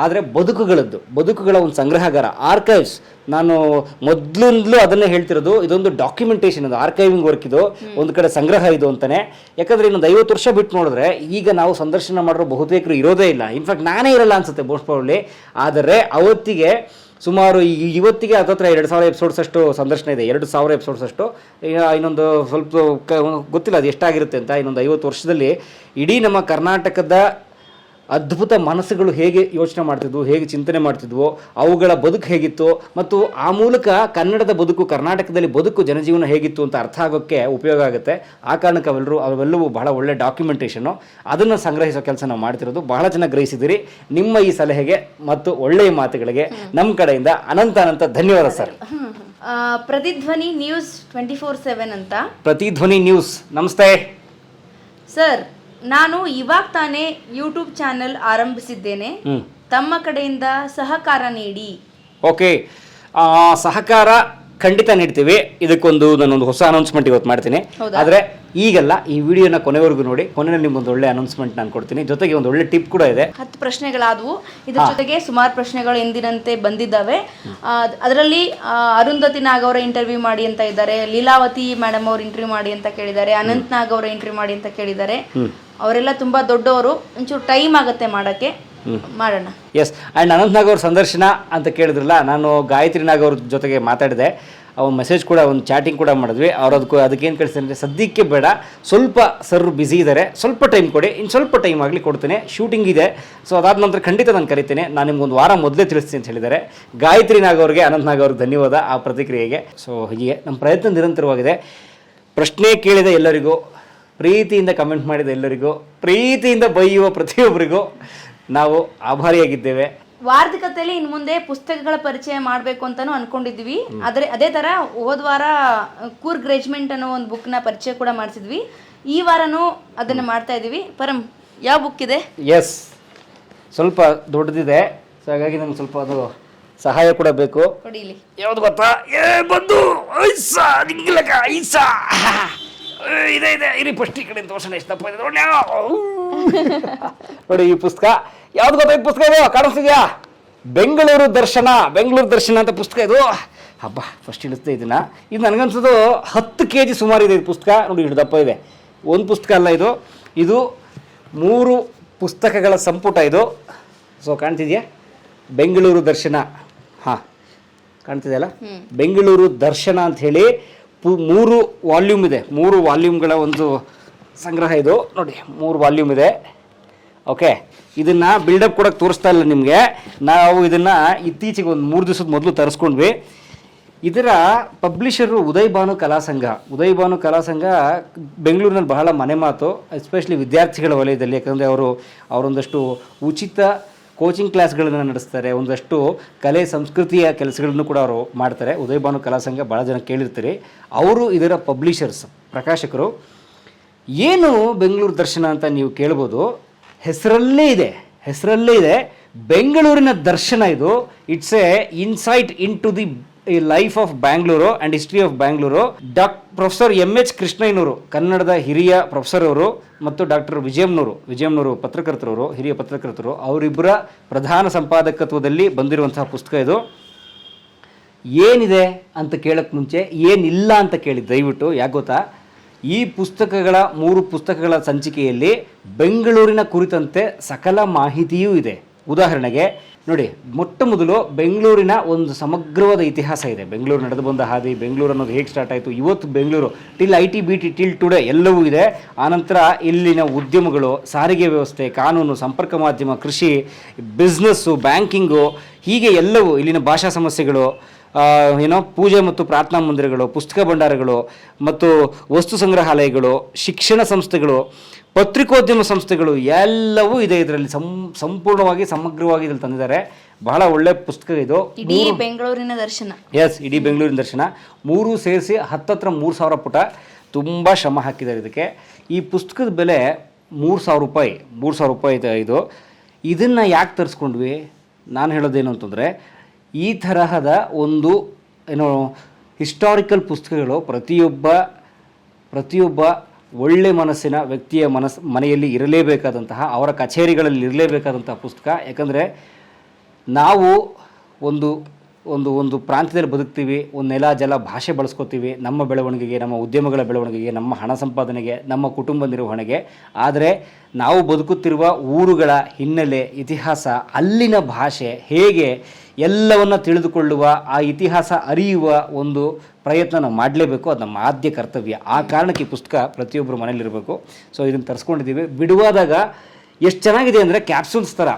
ಆದರೆ ಬದುಕುಗಳ ಒಂದು ಸಂಗ್ರಹಗಾರ, ಆರ್ಕೈವ್ಸ್. ನಾನು ಮೊದಲು ಅದನ್ನೇ ಹೇಳ್ತಿರೋದು, ಇದೊಂದು ಡಾಕ್ಯುಮೆಂಟೇಷನ್, ಅದು ಆರ್ಕೈವಿಂಗ್ ವರ್ಕ್, ಇದು ಒಂದು ಕಡೆ ಸಂಗ್ರಹ ಇದು ಅಂತಾನೆ. ಯಾಕಂದರೆ ಇನ್ನೊಂದು 50 ವರ್ಷ ಬಿಟ್ಟು ನೋಡಿದ್ರೆ ಈಗ ನಾವು ಸಂದರ್ಶನ ಮಾಡಿರೋ ಬಹುತೇಕರು ಇರೋದೇ ಇಲ್ಲ. ಇನ್ಫ್ಯಾಕ್ಟ್ ನಾನೇ ಇರಲ್ಲ ಅನ್ಸುತ್ತೆ ಮೋಸ್ಟ್ ಪ್ರಾಬಬ್ಲಿ. ಆದರೆ ಅವತ್ತಿಗೆ ಸುಮಾರು ಇವತ್ತಿಗೆ ಹತ್ರ 2000 ಎಪಿಸೋಡ್ಸ್ ಅಷ್ಟು ಸಂದರ್ಶನ ಇದೆ, 2000 ಎಪಿಸೋಡ್ಸ್ ಅಷ್ಟು. ಇನ್ನೊಂದು ಸ್ವಲ್ಪ ಗೊತ್ತಿಲ್ಲ ಅದು ಎಷ್ಟಾಗಿರುತ್ತೆ ಅಂತ. ಇನ್ನೊಂದು 50 ವರ್ಷದಲ್ಲಿ ಇಡೀ ನಮ್ಮ ಕರ್ನಾಟಕದ ಅದ್ಭುತ ಮನಸ್ಸುಗಳು ಹೇಗೆ ಯೋಚನೆ ಮಾಡ್ತಿದ್ವು, ಹೇಗೆ ಚಿಂತನೆ ಮಾಡ್ತಿದ್ವು, ಅವುಗಳ ಬದುಕು ಹೇಗಿತ್ತು, ಮತ್ತು ಆ ಮೂಲಕ ಕನ್ನಡದ ಬದುಕು, ಕರ್ನಾಟಕದಲ್ಲಿ ಬದುಕು, ಜನಜೀವನ ಹೇಗಿತ್ತು ಅಂತ ಅರ್ಥ ಆಗೋಕ್ಕೆ ಉಪಯೋಗ ಆಗುತ್ತೆ. ಆ ಕಾರಣಕ್ಕೆ ಅವೆಲ್ಲವೂ ಬಹಳ ಒಳ್ಳೆ ಡಾಕ್ಯುಮೆಂಟೇಷನು. ಅದನ್ನು ಸಂಗ್ರಹಿಸೋ ಕೆಲಸ ನಾವು ಮಾಡ್ತಿರೋದು. ಬಹಳ ಚೆನ್ನಾಗಿ ಗ್ರಹಿಸಿದ್ದೀರಿ. ನಿಮ್ಮ ಈ ಸಲಹೆಗೆ ಮತ್ತು ಒಳ್ಳೆಯ ಮಾತುಗಳಿಗೆ ನಮ್ಮ ಕಡೆಯಿಂದ ಅನಂತ ಧನ್ಯವಾದ ಸರ್. ಪ್ರತಿಧ್ವನಿ ನ್ಯೂಸ್ 24/7 ಅಂತ. ಪ್ರತಿಧ್ವನಿ ನ್ಯೂಸ್, ನಮಸ್ತೆ ಸರ್. ನಾನು ಇವಾಗ ತಾನೇ ಯೂಟ್ಯೂಬ್ ಚಾನೆಲ್ ಆರಂಭಿಸಿದ್ದೇನೆ. ತಮ್ಮ ಕಡೆಯಿಂದ ಸಹಕಾರ ನೀಡಿ. ಓಕೆ, ಸಹಕಾರ ಖಂಡಿತ ನೀಡ್ತೀವಿ. ಇದಕ್ಕೊಂದು ನಾನೊಂದು ಹೊಸ ಅನೌನ್ಸ್ಮೆಂಟ್ ಇವತ್ತು ಮಾಡ್ತೀನಿ. ಆದರೆ ಈಗಲ್ಲ, ಈ ವಿಡಿಯೋನ ಕೊನೆವರೆಗೂ ನೋಡಿ. ಕೊನೆಯಲ್ಲಿ ನಿಮ್ಗೊಂದು ಒಳ್ಳೆ ಅನೌನ್ಸ್ಮೆಂಟ್ ನಾನು ಕೊಡ್ತೀನಿ. ಜೊತೆಗೆ ಒಂದು ಒಳ್ಳೆ ಟಿಪ್ ಕೂಡ ಇದೆ. 10 ಪ್ರಶ್ನೆಗಳಾದವು. ಇದ್ರ ಜೊತೆಗೆ ಸುಮಾರು ಪ್ರಶ್ನೆಗಳು ಎಂದಿನಂತೆ ಬಂದಿದ್ದಾವೆ. ಅದರಲ್ಲಿ ಅರುಂಧತಿ ನಾಗ್ ಅವರ ಇಂಟರ್ವ್ಯೂ ಮಾಡಿ ಅಂತ ಇದ್ದಾರೆ, ಲೀಲಾವತಿ ಮೇಡಮ್ ಅವ್ರ ಇಂಟರ್ವ್ಯೂ ಮಾಡಿ ಅಂತ ಕೇಳಿದ್ದಾರೆ, ಅನಂತ್ ನಾಗ್ ಅವರ ಇಂಟರ್ವ್ಯೂ ಮಾಡಿ ಅಂತ ಕೇಳಿದ್ದಾರೆ. ಅವರೆಲ್ಲ ತುಂಬಾ ದೊಡ್ಡವರು, ಒಂಚೂರು ಟೈಮ್ ಆಗುತ್ತೆ ಮಾಡಕ್ಕೆ, ಮಾಡೋಣ. ಎಸ್, ಆ್ಯಂಡ್ ಅನಂತ್ ನಾಗ್ ಅವ್ರ ಸಂದರ್ಶನ ಅಂತ ಕೇಳಿದ್ರಲ್ಲ, ನಾನು ಗಾಯತ್ರಿ ನಾಗ್ ಅವ್ರ ಜೊತೆಗೆ ಮಾತಾಡಿದೆ. ಅವ್ರು ಮೆಸೇಜ್ ಕೂಡ, ಒಂದು ಚಾಟಿಂಗ್ ಕೂಡ ಮಾಡಿದ್ವಿ. ಅವ್ರು ಅದಕ್ಕೇನು ಕಳಿಸ್ತಾರೆ ಅಂದರೆ, ಸದ್ಯಕ್ಕೆ ಬೇಡ, ಸ್ವಲ್ಪ ಸರ್ ಬ್ಯುಸಿ ಇದ್ದಾರೆ, ಸ್ವಲ್ಪ ಟೈಮ್ ಕೊಡಿ, ಇನ್ನು ಸ್ವಲ್ಪ ಟೈಮ್ ಆಗಲಿ ಕೊಡ್ತೇನೆ, ಶೂಟಿಂಗ್ ಇದೆ, ಸೊ ಅದಾದ ನಂತರ ಖಂಡಿತ ನಾನು ಕರಿತೇನೆ, ನಾನು ನಿಮ್ಗೊಂದು ವಾರ ಮೊದಲೇ ತಿಳಿಸ್ತೀನಿ ಅಂತ ಹೇಳಿದ್ದಾರೆ. ಗಾಯತ್ರಿ ನಾಗ್ ಅವ್ರಿಗೆ, ಅನಂತ್ ನಾಗ್ ಅವ್ರಿಗೆ ಧನ್ಯವಾದ ಆ ಪ್ರತಿಕ್ರಿಯೆಗೆ. ಸೊ ಹೀಗೆ ನಮ್ಮ ಪ್ರಯತ್ನ ನಿರಂತರವಾಗಿದೆ. ಪ್ರಶ್ನೆ ಕೇಳಿದ ಎಲ್ಲರಿಗೂ, ಪ್ರೀತಿಯಿಂದ ಕಮೆಂಟ್ ಮಾಡಿದ ಎಲ್ಲರಿಗೂ, ಪ್ರೀತಿಯಿಂದ ಬೈಯುವ ಪ್ರತಿಯೊಬ್ಬರಿಗೂ ನಾವು ಆಭಾರಿಯಾಗಿದ್ದೇವೆ. ವಾರದ ಕಥೆಯಲ್ಲಿ ಇನ್ನು ಮುಂದೆ ಪುಸ್ತಕಗಳ ಪರಿಚಯ ಮಾಡಬೇಕು ಅಂತಾನು ಅನ್ಕೊಂಡಿದ್ವಿ. ಆದರೆ ಅದೇ ತರ ಹೋದ ವಾರ ಕೂರ್ಗ್ ರೆಜಿಮೆಂಟ್ ಅನ್ನೋ ಒಂದು ಬುಕ್ನ ಪರಿಚಯ ಕೂಡ ಮಾಡಿಸಿದ್ವಿ. ಈ ವಾರನೂ ಅದನ್ನ ಮಾಡ್ತಾ ಇದೀವಿ. ಪರಂ, ಯಾವ ಬುಕ್ ಇದೆ? ಎಸ್, ಸ್ವಲ್ಪ ದೊಡ್ಡದಿದೆ, ಸೊ ಹಾಗಾಗಿ ನಮ್ಗೆ ಸ್ವಲ್ಪ ಅದು ಸಹಾಯ ಕೂಡ ಬೇಕು. ಕೊಡಿಲಿ. ಯಾವ್ದು ಗೊತ್ತಾ? ಬಂದು ಐಸಾ ನಿಂಗಿಲಕ ಐಸಾ ಇದೆ ಇದೆ ಇರಿ, ಫಸ್ಟ್ ಈ ಕಡೆ ತೋರ್ಸೋಣ, ಎಷ್ಟು ತಪ್ಪ ಇದೆ ನೋಡಿ. ಈ ಪುಸ್ತಕ ಯಾವ್ದು ಗೊತ್ತಾ? ಈ ಪುಸ್ತಕ ಇದು ಕಾಣಿಸ್ತಿದ್ಯಾ? ಬೆಂಗಳೂರು ದರ್ಶನ ಅಂತ ಪುಸ್ತಕ ಇದು. ಹಬ್ಬ, ಫಸ್ಟ್ ಇಳಿಸ್ತಾ ಇದನ್ನ. ಇದು ನನಗನ್ಸೋದು 10 kg ಸುಮಾರು ಇದೆ ಈ ಪುಸ್ತಕ. ನೋಡಿ, ಇಷ್ಟು ದಪ್ಪ ಇದೆ. ಒಂದು ಪುಸ್ತಕ ಅಲ್ಲ ಇದು, ಇದು 3 ಪುಸ್ತಕಗಳ ಸಂಪುಟ ಇದು. ಸೊ ಕಾಣ್ತಿದ್ಯಾ? ಬೆಂಗಳೂರು ದರ್ಶನ. ಹಾಂ, ಕಾಣ್ತಿದೆಯಲ್ಲ, ಬೆಂಗಳೂರು ದರ್ಶನ ಅಂತ ಹೇಳಿ 3 ವಾಲ್ಯೂಮ್ ಇದೆ. 3 ವಾಲ್ಯೂಮ್ಗಳ ಒಂದು ಸಂಗ್ರಹ ಇದು. ನೋಡಿ, 3 ವಾಲ್ಯೂಮ್ ಇದೆ. ಓಕೆ, ಇದನ್ನು ಬಿಲ್ಡಪ್ ಕೊಡೋಕ್ಕೆ ತೋರಿಸ್ತಾ ಇಲ್ಲ ನಿಮಗೆ. ನಾವು ಇದನ್ನು ಇತ್ತೀಚೆಗೆ ಒಂದು 3 ದಿವಸದ ಮೊದಲು ತರಿಸ್ಕೊಂಡ್ವಿ. ಇದರ ಪಬ್ಲಿಷರು ಉದಯ್ ಭಾನು ಕಲಾ ಸಂಘ ಬೆಂಗಳೂರಿನಲ್ಲಿ ಬಹಳ ಮನೆ ಮಾತು, ಎಸ್ಪೆಷಲಿ ವಿದ್ಯಾರ್ಥಿಗಳ ವಲಯದಲ್ಲಿ. ಯಾಕಂದರೆ ಅವರೊಂದಷ್ಟು ಉಚಿತ ಕೋಚಿಂಗ್ ಕ್ಲಾಸ್ಗಳನ್ನು ನಡೆಸ್ತಾರೆ, ಒಂದಷ್ಟು ಕಲೆ ಸಂಸ್ಕೃತಿಯ ಕೆಲಸಗಳನ್ನು ಕೂಡ ಅವರು ಮಾಡ್ತಾರೆ. ಉದಯ್ ಭಾನು ಕಲಾ ಸಂಘ ಭಾಳ ಜನ ಕೇಳಿರ್ತೀರಿ. ಅವರು ಇದರ ಪಬ್ಲಿಷರ್ಸ್, ಪ್ರಕಾಶಕರು. ಏನು ಬೆಂಗಳೂರು ದರ್ಶನ ಅಂತ ನೀವು ಕೇಳ್ಬೋದು. ಹೆಸರಲ್ಲೇ ಇದೆ ಬೆಂಗಳೂರಿನ ದರ್ಶನ. ಇದು it's a insight into the life of Bangalore and history of Bangalore. Professor MH ಕೃಷ್ಣಯ್ಯನವರು, ಕನ್ನಡದ ಹಿರಿಯ ಪ್ರೊಫೆಸರ್ ಅವರು, ಮತ್ತು ಡಾಕ್ಟರ್ ವಿಜಯಮ್ನವರು ಪತ್ರಕರ್ತರವರು, ಹಿರಿಯ ಪತ್ರಕರ್ತರು, ಅವರಿಬ್ಬರ ಪ್ರಧಾನ ಸಂಪಾದಕತ್ವದಲ್ಲಿ ಬಂದಿರುವಂತಹ ಪುಸ್ತಕ ಇದು. ಏನಿದೆ ಅಂತ ಕೇಳಕ್ಕೆ ಮುಂಚೆ ಏನಿಲ್ಲ ಅಂತ ಕೇಳಿ ದಯವಿಟ್ಟು. ಯಾಕೆ ಗೊತ್ತಾ? ಈ 3 ಪುಸ್ತಕಗಳ ಸಂಚಿಕೆಯಲ್ಲಿ ಬೆಂಗಳೂರಿನ ಕುರಿತಂತೆ ಸಕಲ ಮಾಹಿತಿಯೂ ಇದೆ. ಉದಾಹರಣೆಗೆ ನೋಡಿ, ಮೊಟ್ಟ ಮೊದಲು ಬೆಂಗಳೂರಿನ ಒಂದು ಸಮಗ್ರವಾದ ಇತಿಹಾಸ ಇದೆ. ಬೆಂಗಳೂರು ನಡೆದು ಬಂದ ಹಾದಿ, ಬೆಂಗಳೂರು ಅನ್ನೋದು ಹೇಗೆ ಸ್ಟಾರ್ಟ್ ಆಯಿತು, ಇವತ್ತು Bengaluru till IT BT till today ಎಲ್ಲವೂ ಇದೆ. ಆನಂತರ ಇಲ್ಲಿನ ಉದ್ಯಮಗಳು, ಸಾರಿಗೆ ವ್ಯವಸ್ಥೆ, ಕಾನೂನು, ಸಂಪರ್ಕ ಮಾಧ್ಯಮ, ಕೃಷಿ, ಬಿಸ್ನೆಸ್ಸು, ಬ್ಯಾಂಕಿಂಗು, ಹೀಗೆ ಎಲ್ಲವೂ, ಇಲ್ಲಿನ ಭಾಷಾ ಸಮಸ್ಯೆಗಳು, ಪೂಜೆ ಮತ್ತು ಪ್ರಾರ್ಥನಾ ಮಂದಿರಗಳು, ಪುಸ್ತಕ ಭಂಡಾರಗಳು ಮತ್ತು ವಸ್ತು ಸಂಗ್ರಹಾಲಯಗಳು, ಶಿಕ್ಷಣ ಸಂಸ್ಥೆಗಳು, ಪತ್ರಿಕೋದ್ಯಮ ಸಂಸ್ಥೆಗಳು ಎಲ್ಲವೂ ಇದೆ ಇದರಲ್ಲಿ. ಸಂಪೂರ್ಣವಾಗಿ ಸಮಗ್ರವಾಗಿ ಇದ್ರಲ್ಲಿ ತಂದಿದ್ದಾರೆ. ಬಹಳ ಒಳ್ಳೆ ಪುಸ್ತಕ ಇದು. ಇಡೀ ಬೆಂಗಳೂರಿನ ದರ್ಶನ. ಎಸ್, ಇಡೀ ಬೆಂಗಳೂರಿನ ದರ್ಶನ. 3 ಸೇರಿಸಿ ಹತ್ರ 3,000 ಪುಟ. ತುಂಬ ಶ್ರಮ ಹಾಕಿದ್ದಾರೆ ಇದಕ್ಕೆ. ಈ ಪುಸ್ತಕದ ಬೆಲೆ 3,000 ರೂಪಾಯಿ. 3,000 ರೂಪಾಯಿ ಇದೆ ಇದು. ಇದನ್ನು ಯಾಕೆ ತರಿಸ್ಕೊಂಡ್ವಿ? ನಾನು ಹೇಳೋದೇನು ಅಂತಂದರೆ, ಈ ತರಹದ ಒಂದು ಹಿಸ್ಟಾರಿಕಲ್ ಪುಸ್ತಕಗಳು ಪ್ರತಿಯೊಬ್ಬ ಒಳ್ಳೆ ಮನಸ್ಸಿನ ವ್ಯಕ್ತಿಯ ಮನೆಯಲ್ಲಿ ಇರಲೇಬೇಕಾದಂತಹ, ಅವರ ಕಚೇರಿಗಳಲ್ಲಿ ಇರಲೇಬೇಕಾದಂತಹ ಪುಸ್ತಕ. ಯಾಕಂದರೆ ನಾವು ಒಂದು ಪ್ರಾಂತ್ಯದಲ್ಲಿ ಬದುಕ್ತೀವಿ, ಒಂದು ನೆಲ ಜಲ ಭಾಷೆ ಬಳಸ್ಕೋತೀವಿ ನಮ್ಮ ಬೆಳವಣಿಗೆಗೆ, ನಮ್ಮ ಉದ್ಯಮಗಳ ಬೆಳವಣಿಗೆಗೆ, ನಮ್ಮ ಹಣ ಸಂಪಾದನೆಗೆ, ನಮ್ಮ ಕುಟುಂಬ ನಿರ್ವಹಣೆಗೆ. ಆದರೆ ನಾವು ಬದುಕುತ್ತಿರುವ ಊರುಗಳ ಹಿನ್ನೆಲೆ, ಇತಿಹಾಸ, ಅಲ್ಲಿನ ಭಾಷೆ ಹೇಗೆ ಎಲ್ಲವನ್ನು ತಿಳಿದುಕೊಳ್ಳುವ, ಆ ಇತಿಹಾಸ ಅರಿಯುವ ಒಂದು ಪ್ರಯತ್ನ ನಾವು ಮಾಡಲೇಬೇಕು. ಅದು ನಮ್ಮ ಆದ್ಯ ಕರ್ತವ್ಯ. ಆ ಕಾರಣಕ್ಕೆ ಈ ಪುಸ್ತಕ ಪ್ರತಿಯೊಬ್ಬರು ಮನೇಲಿರಬೇಕು. ಸೊ ಇದನ್ನು ತರಿಸ್ಕೊಂಡಿದ್ದೀವಿ. ಬಿಡುವಾದಾಗ ಎಷ್ಟು ಚೆನ್ನಾಗಿದೆ ಅಂದರೆ ಕ್ಯಾಪ್ಸೂಲ್ಸ್ ಥರ.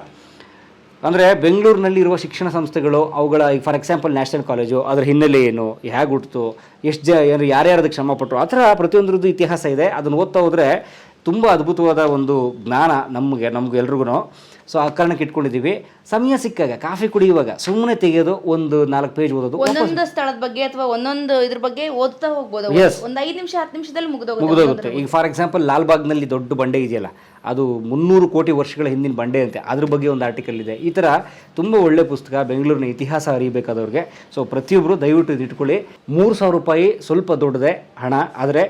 ಅಂದರೆ ಬೆಂಗಳೂರಿನಲ್ಲಿರುವ ಶಿಕ್ಷಣ ಸಂಸ್ಥೆಗಳು, ಅವುಗಳ ಫಾರ್ ಎಕ್ಸಾಂಪಲ್ ನ್ಯಾಷನಲ್ ಕಾಲೇಜು, ಅದರ ಹಿನ್ನೆಲೆ ಏನು, ಹೇಗೆ ಹುಟ್ಟಿತು, ಎಷ್ಟು ಯಾರ್ಯಾರದಕ್ಕೆ ಶ್ರಮಪಟ್ಟರು, ಆ ಥರ ಪ್ರತಿಯೊಂದರದ್ದು ಇತಿಹಾಸ ಇದೆ. ಅದನ್ನು ಓದ್ತಾ ಹೋದರೆ ತುಂಬ ಅದ್ಭುತವಾದ ಒಂದು ಜ್ಞಾನ ನಮಗೆಲ್ರಿಗೂ. ಸೊ ಆ ಕಾರಣಕ್ಕೆ ಇಟ್ಕೊಂಡಿದ್ದೀವಿ. ಸಮಯ ಸಿಕ್ಕಾಗ ಕಾಫಿ ಕುಡಿಯುವಾಗ ಸುಮ್ಮನೆ ತೆಗೆಯೋದು, ಒಂದು 4 ಪೇಜ್ ಓದೋದು, ಒಂದೊಂದು ಸ್ಥಳದ ಬಗ್ಗೆ ಅಥವಾ ಒಂದೊಂದು ಇದ್ರ ಬಗ್ಗೆ ಓದ್ತಾ ಹೋಗ್ಬೋದು. ಒಂದು 5 ನಿಮಿಷ 10 ನಿಮಿಷದಲ್ಲಿ ಮುಗಿದೋಗುತ್ತೆ. ಈಗ ಫಾರ್ ಎಕ್ಸಾಂಪಲ್ ಲಾಲ್ಬಾಗ್ನಲ್ಲಿ ದೊಡ್ಡ ಬಂಡೆ ಇದೆಯಲ್ಲ, ಅದು 300 ಕೋಟಿ ವರ್ಷಗಳ ಹಿಂದಿನ ಬಂಡೆ ಅಂತೆ, ಅದ್ರ ಬಗ್ಗೆ ಒಂದು ಆರ್ಟಿಕಲ್ ಇದೆ. ಈ ಥರ ತುಂಬ ಒಳ್ಳೆ ಪುಸ್ತಕ, ಬೆಂಗಳೂರಿನ ಇತಿಹಾಸ ಅರಿಬೇಕಾದವ್ರಿಗೆ. ಸೊ ಪ್ರತಿಯೊಬ್ಬರು ದಯವಿಟ್ಟು ಇದು ಇಟ್ಕೊಳ್ಳಿ. 3,000 ರೂಪಾಯಿ ಸ್ವಲ್ಪ ದೊಡ್ಡದೆ ಹಣ, ಆದರೆ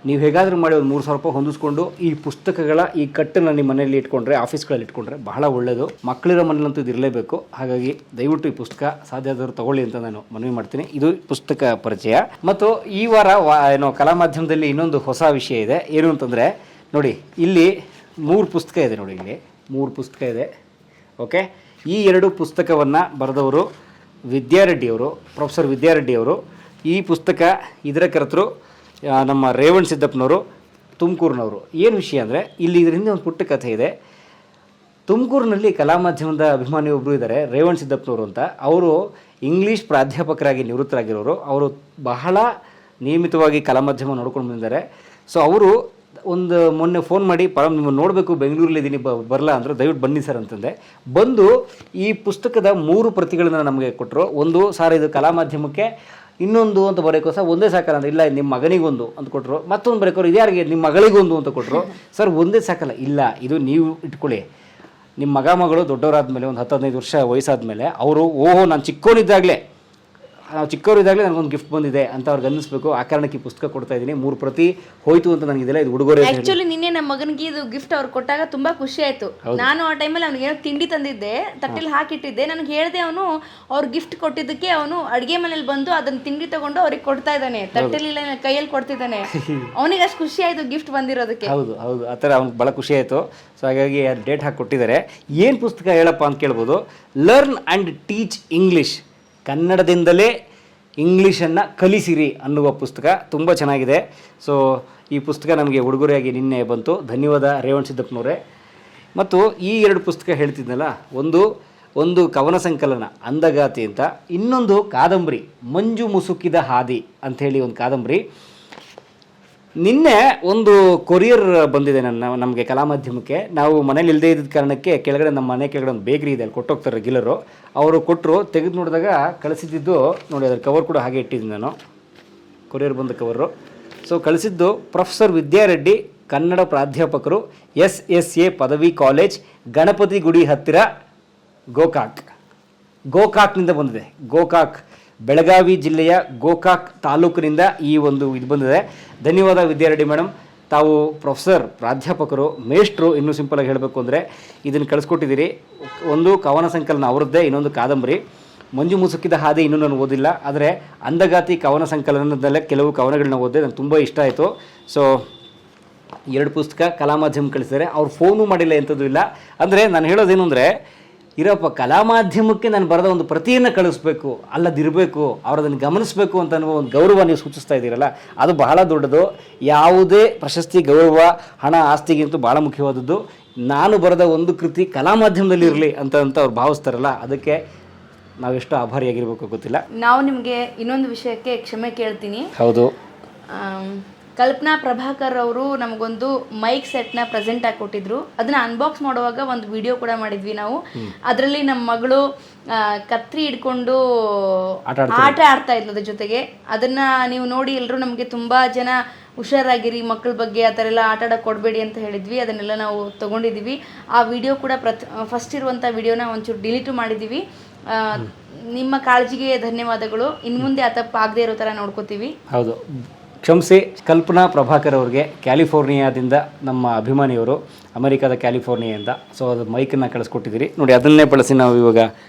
ನೀವು ಹೇಗಾದರೂ ಮಾಡಿ ಒಂದು 3,000 ರೂಪಾಯಿ ಹೊಂದಿಸ್ಕೊಂಡು ಈ ಪುಸ್ತಕಗಳ ಈ ಕಟ್ಟನ್ನು ನಿಮ್ಮ ಮನೆಯಲ್ಲಿ ಇಟ್ಕೊಂಡ್ರೆ, ಆಫೀಸ್ಗಳಲ್ಲಿ ಇಟ್ಕೊಂಡ್ರೆ ಬಹಳ ಒಳ್ಳೆಯದು. ಮಕ್ಕಳಿರೋ ಮನೇಲಂತೂ ಇದು ಇರಲೇಬೇಕು. ಹಾಗಾಗಿ ದಯವಿಟ್ಟು ಈ ಪುಸ್ತಕ ಸಾಧ್ಯ ಆದವರು ತಗೊಳ್ಳಿ ಅಂತ ನಾನು ಮನವಿ ಮಾಡ್ತೀನಿ. ಇದು ಪುಸ್ತಕ ಪರಿಚಯ. ಮತ್ತು ಈ ವಾರ ಏನೋ ಕಲಾ ಮಾಧ್ಯಮದಲ್ಲಿ ಇನ್ನೊಂದು ಹೊಸ ವಿಷಯ ಇದೆ. ಏನು ಅಂತಂದರೆ ನೋಡಿ, ಇಲ್ಲಿ 3 ಪುಸ್ತಕ ಇದೆ. ನೋಡಿ, ಇಲ್ಲಿ 3 ಪುಸ್ತಕ ಇದೆ. ಓಕೆ, ಈ 2 ಪುಸ್ತಕವನ್ನು ಬರೆದವರು ವಿದ್ಯಾರೆಡ್ಡಿಯವರು, ಪ್ರೊಫೆಸರ್ ವಿದ್ಯಾರೆಡ್ಡಿಯವರು. ಈ ಪುಸ್ತಕ ಇದರ ಕರ್ತರು ನಮ್ಮ ರೇವಣ್ ಸಿದ್ದಪ್ಪನವರು, ತುಮಕೂರಿನವರು. ಏನು ವಿಷಯ ಅಂದರೆ, ಇಲ್ಲಿ ಇದರ ಹಿಂದೆ ಒಂದು ಪುಟ್ಟ ಕಥೆ ಇದೆ. ತುಮಕೂರಿನಲ್ಲಿ ಕಲಾ ಮಾಧ್ಯಮದ ಅಭಿಮಾನಿ ಒಬ್ಬರು ಇದ್ದಾರೆ, ರೇವಣ್ ಸಿದ್ದಪ್ಪನವರು ಅಂತ. ಅವರು ಇಂಗ್ಲೀಷ್ ಪ್ರಾಧ್ಯಾಪಕರಾಗಿ ನಿವೃತ್ತರಾಗಿರೋರು. ಅವರು ಬಹಳ ನಿಯಮಿತವಾಗಿ ಕಲಾ ಮಾಧ್ಯಮ ನೋಡ್ಕೊಂಡು ಬಂದಿದ್ದಾರೆ. ಸೊ ಅವರು ಒಂದು ಮೊನ್ನೆ ಫೋನ್ ಮಾಡಿ, ಪರಮ್ ನಿಮ್ಮನ್ನು ನೋಡಬೇಕು, ಬೆಂಗಳೂರಲ್ಲಿದ್ದೀನಿ, ಬರಲ್ಲ ಅಂದರು. ದಯವಿಟ್ಟು ಬನ್ನಿ ಸರ್ ಅಂತಂದೆ. ಬಂದು ಈ ಪುಸ್ತಕದ 3 ಪ್ರತಿಗಳನ್ನು ನಮಗೆ ಕೊಟ್ಟರು. ಒಂದು, ಸಾರ್ ಇದು ಕಲಾ ಮಾಧ್ಯಮಕ್ಕೆ, ಇನ್ನೊಂದು ಅಂತ ಬರೋಕ್ಕೋ ಸರ್ ಒಂದೇ ಸಾಕಲ್ಲ ಅಂದರೆ, ಇಲ್ಲ ನಿಮ್ಮ ಮಗನಿಗೊಂದು ಅಂತ ಕೊಟ್ಟರು. ಮತ್ತೊಂದು ಬರೋಕೋರು ಇದ್ಯಾರಿಗೆ, ನಿಮ್ಮ ಮಗಳಿಗೊಂದು ಅಂತ ಕೊಟ್ಟರು. ಸರ್ ಒಂದೇ ಸಾಕಲ್ಲ, ಇಲ್ಲ ಇದು ನೀವು ಇಟ್ಕೊಳ್ಳಿ, ನಿಮ್ಮ ಮಗಳು ದೊಡ್ಡವರಾದ್ಮೇಲೆ ಒಂದು 10-15 ವರ್ಷ ವಯಸ್ಸಾದ್ಮೇಲೆ ಅವರು, ಓಹೋ ನಾನು ಚಿಕ್ಕವನಿದ್ದಾಗಲೇ ನನಗೊಂದು ಗಿಫ್ಟ್ ಬಂದಿದೆ ಅಂತ ಅವ್ರಿಗೆ ಅನ್ನಿಸ್ಬೇಕು. ಆ ಕಾರಣಕ್ಕೆ ಈ ಪುಸ್ತಕ ಕೊಡ್ತಾ ಇದ್ದೀನಿ. 3 ಪ್ರತಿ ಹೋಯ್ತು ಅಂತ ನನಗಿದೆಲ್ಲ ಇದು ಉಡುಗೊರೆ. ಆಕ್ಚುಲಿ ನಿನ್ನೆ ನಮ್ಮ ಮಗನಿಗೆ ಇದು ಗಿಫ್ಟ್ ಅವ್ರು ಕೊಟ್ಟಾಗ ತುಂಬಾ ಖುಷಿ ಆಯ್ತು. ನಾನು ಆ ಟೈಮಲ್ಲಿ ಅವ್ನಿಗೆ ಏನೋ ತಿಂಡಿ ತಂದಿದ್ದೆ, ತಟ್ಟೆಲಿ ಹಾಕಿಟ್ಟಿದ್ದೆ. ನನಗೆ ಹೇಳಿದೆ, ಅವನು ಅವ್ರು ಗಿಫ್ಟ್ ಕೊಟ್ಟಿದ್ದಕ್ಕೆ ಅವನು ಅಡುಗೆ ಮನೇಲಿ ಬಂದು ಅದನ್ನ ತಿಂಡಿ ತಗೊಂಡು ಅವ್ರಿಗೆ ಕೊಡ್ತಾ ಇದ್ದಾನೆ, ತಟ್ಟೆಲಿ ಕೈಯಲ್ಲಿ ಕೊಡ್ತಿದ್ದಾನೆ. ಅವನಿಗೆ ಅಷ್ಟು ಖುಷಿ ಆಯ್ತು ಗಿಫ್ಟ್ ಬಂದಿರೋದಕ್ಕೆ. ಹೌದು, ಆ ಥರ ಅವ್ನಿಗೆ ಭಾಳ ಖುಷಿ ಆಯಿತು. ಸೊ ಹಾಗಾಗಿ ಡೇಟ್ ಹಾಕಿ ಕೊಟ್ಟಿದ್ದಾರೆ. ಏನು ಪುಸ್ತಕ ಹೇಳಪ್ಪ ಅಂತ ಕೇಳ್ಬೋದು. ಲರ್ನ್ ಆ್ಯಂಡ್ ಟೀಚ್ ಇಂಗ್ಲೀಷ್, ಕನ್ನಡದಿಂದಲೇ ಇಂಗ್ಲೀಷನ್ನು ಕಲಿಸಿರಿ ಅನ್ನುವ ಪುಸ್ತಕ. ತುಂಬ ಚೆನ್ನಾಗಿದೆ. ಸೊ ಈ ಪುಸ್ತಕ ನಮಗೆ ಉಡುಗೊರೆಯಾಗಿ ನಿನ್ನೆ ಬಂತು. ಧನ್ಯವಾದ ರೇವಣ್ ಸಿದ್ದಪ್ಪನವರೇ. ಮತ್ತು ಈ 2 ಪುಸ್ತಕ ಹೇಳ್ತಿದ್ನಲ್ಲ, ಒಂದು ಕವನ ಸಂಕಲನ ಅಂದಗಾತಿ ಅಂತ, ಇನ್ನೊಂದು ಕಾದಂಬರಿ ಮಂಜು ಮುಸುಕಿದ ಹಾದಿ ಅಂಥೇಳಿ ಒಂದು ಕಾದಂಬರಿ. ನಿನ್ನೆ ಒಂದು ಕೊರಿಯರ್ ಬಂದಿದೆ ನಮಗೆ ಕಲಾ ಮಾಧ್ಯಮಕ್ಕೆ. ನಾವು ಮನೇಲಿ ಇಲ್ಲದೆ ಇದ್ದ ಕಾರಣಕ್ಕೆ ಕೆಳಗಡೆ, ನಮ್ಮ ಮನೆ ಕೆಳಗಡೆ ಒಂದು ಬೇಕ್ರಿ ಇದೆ, ಅಲ್ಲಿ ಕೊಟ್ಟೋಗ್ತಾರೆ ರೆಗ್ಯುಲರು. ಅವರು ಕೊಟ್ಟರು, ತೆಗೆದು ನೋಡಿದಾಗ ಕಳಿಸಿದ್ದು ನೋಡಿ, ಅದರ ಕವರ್ ಕೂಡ ಹಾಗೆ ಇಟ್ಟಿದ್ದೀನಿ ನಾನು, ಕೊರಿಯರ್ ಬಂದ ಕವರು. ಸೊ ಕಳಿಸಿದ್ದು ಪ್ರೊಫೆಸರ್ ವಿದ್ಯಾರೆಡ್ಡಿ, ಕನ್ನಡ ಪ್ರಾಧ್ಯಾಪಕರು, SSA ಪದವಿ ಕಾಲೇಜ್, ಗಣಪತಿ ಗುಡಿ ಹತ್ತಿರ, ಗೋಕಾಕ್ನಿಂದ ಬಂದಿದೆ. ಗೋಕಾಕ್, ಬೆಳಗಾವಿ ಜಿಲ್ಲೆಯ ಗೋಕಾಕ್ ತಾಲೂಕಿನಿಂದ ಈ ಒಂದು ಇದು ಬಂದಿದೆ. ಧನ್ಯವಾದ ವಿದ್ಯಾರೆಡ್ಡಿ ಮೇಡಮ್. ತಾವು ಪ್ರೊಫೆಸರ್, ಪ್ರಾಧ್ಯಾಪಕರು, ಮೇಷ್ಟ್ರು, ಇನ್ನೂ ಸಿಂಪಲಾಗಿ ಹೇಳಬೇಕು ಅಂದರೆ ಇದನ್ನು ಕಳಿಸ್ಕೊಟ್ಟಿದ್ದೀರಿ. ಒಂದು ಕವನ ಸಂಕಲನ ಅವರದ್ದೇ, ಇನ್ನೊಂದು ಕಾದಂಬರಿ ಮಂಜು ಮುಸುಕಿದ ಹಾದಿ ಇನ್ನೂ ನಾನು ಓದಿಲ್ಲ, ಆದರೆ ಅಂದಗಾತಿ ಕವನ ಸಂಕಲನದಲ್ಲೇ ಕೆಲವು ಕವನಗಳನ್ನ ಓದಿದೆ, ನನಗೆ ತುಂಬ ಇಷ್ಟ ಆಯಿತು. ಸೊ 2 ಪುಸ್ತಕ ಕಲಾ ಮಾಧ್ಯಮ ಕಳಿಸಿದ್ದಾರೆ. ಅವ್ರು ಫೋನು ಮಾಡಿಲ್ಲ, ಎಂಥದ್ದು ಇಲ್ಲ. ಅಂದರೆ ನಾನು ಹೇಳೋದೇನು ಅಂದರೆ, ಇರಪ್ಪ ಕಲಾ ಮಾಧ್ಯಮಕ್ಕೆ ನಾನು ಬರೆದ ಒಂದು ಪ್ರತಿಯನ್ನು ಕಳಿಸ್ಬೇಕು, ಅಲ್ಲದಿರಬೇಕು, ಅವರದನ್ನು ಗಮನಿಸಬೇಕು ಅಂತ ಅನ್ನುವ ಒಂದು ಗೌರವ ನೀವು ಸೂಚಿಸ್ತಾ ಇದ್ದೀರಲ್ಲ, ಅದು ಬಹಳ ದೊಡ್ಡದು. ಯಾವುದೇ ಪ್ರಶಸ್ತಿ, ಗೌರವ, ಹಣ, ಆಸ್ತಿಗಿಂತೂ ಭಾಳ ಮುಖ್ಯವಾದದ್ದು ನಾನು ಬರೆದ ಒಂದು ಕೃತಿ ಕಲಾ ಮಾಧ್ಯಮದಲ್ಲಿ ಇರಲಿ ಅಂತ ಅವ್ರು ಭಾವಿಸ್ತಾರಲ್ಲ, ಅದಕ್ಕೆ ನಾವೆಷ್ಟು ಆಭಾರಿಯಾಗಿರ್ಬೇಕು ಗೊತ್ತಿಲ್ಲ. ನಾವು ನಿಮಗೆ ಇನ್ನೊಂದು ವಿಷಯಕ್ಕೆ ಕ್ಷಮೆ ಕೇಳ್ತೀನಿ. ಹೌದು, ಕಲ್ಪನಾ ಪ್ರಭಾಕರ್ ಅವರು ನಮಗೊಂದು ಮೈಕ್ ಸೆಟ್ನ ಪ್ರೆಸೆಂಟ್ ಆಗಿ ಕೊಟ್ಟಿದ್ರು. ಅದನ್ನ ಅನ್ಬಾಕ್ಸ್ ಮಾಡುವಾಗ ಒಂದು ವಿಡಿಯೋ ಕೂಡ ಮಾಡಿದ್ವಿ ನಾವು. ಅದರಲ್ಲಿ ನಮ್ಮ ಮಗಳು ಕತ್ರಿ ಹಿಡ್ಕೊಂಡು ಆಟ ಆಡ್ತಾ ಇದ್ಲು ಅದ್ರ ಜೊತೆಗೆ. ಅದನ್ನ ನೀವು ನೋಡಿ, ಎಲ್ಲರೂ ನಮಗೆ ತುಂಬಾ ಜನ ಹುಷಾರಾಗಿರಿ, ಮಕ್ಕಳ ಬಗ್ಗೆ ಆ ಥರ ಎಲ್ಲ ಆಟ ಆಡೋಕೆ ಕೊಡಬೇಡಿ ಅಂತ ಹೇಳಿದ್ವಿ. ಅದನ್ನೆಲ್ಲ ನಾವು ತೊಗೊಂಡಿದ್ದೀವಿ. ಆ ವಿಡಿಯೋ ಕೂಡ ಫಸ್ಟ್ ಇರುವಂಥ ವಿಡಿಯೋನ ಒಂಚೂರು ಡಿಲೀಟು ಮಾಡಿದ್ದೀವಿ. ನಿಮ್ಮ ಕಾಳಜಿಗೆ ಧನ್ಯವಾದಗಳು. ಇನ್ನು ಮುಂದೆ ಆ ತಪ್ಪು ಆಗದೆ ಇರೋ ಥರ ನೋಡ್ಕೋತೀವಿ. ಹೌದು, ಕ್ಷಮಿಸಿ. ಕಲ್ಪನಾ ಪ್ರಭಾಕರ್ ಅವ್ರಿಗೆ ಕ್ಯಾಲಿಫೋರ್ನಿಯಾದಿಂದ ನಮ್ಮ ಅಭಿಮಾನಿಯವರು, ಅಮೆರಿಕದ ಕ್ಯಾಲಿಫೋರ್ನಿಯಾದಿಂದ. ಸೊ ಅದು ಮೈಕನ್ನು ಕಳಿಸ್ಕೊಟ್ಟಿದ್ದೀರಿ ನೋಡಿ, ಅದನ್ನೇ ಬಳಸಿ ನಾವು ಇವಾಗ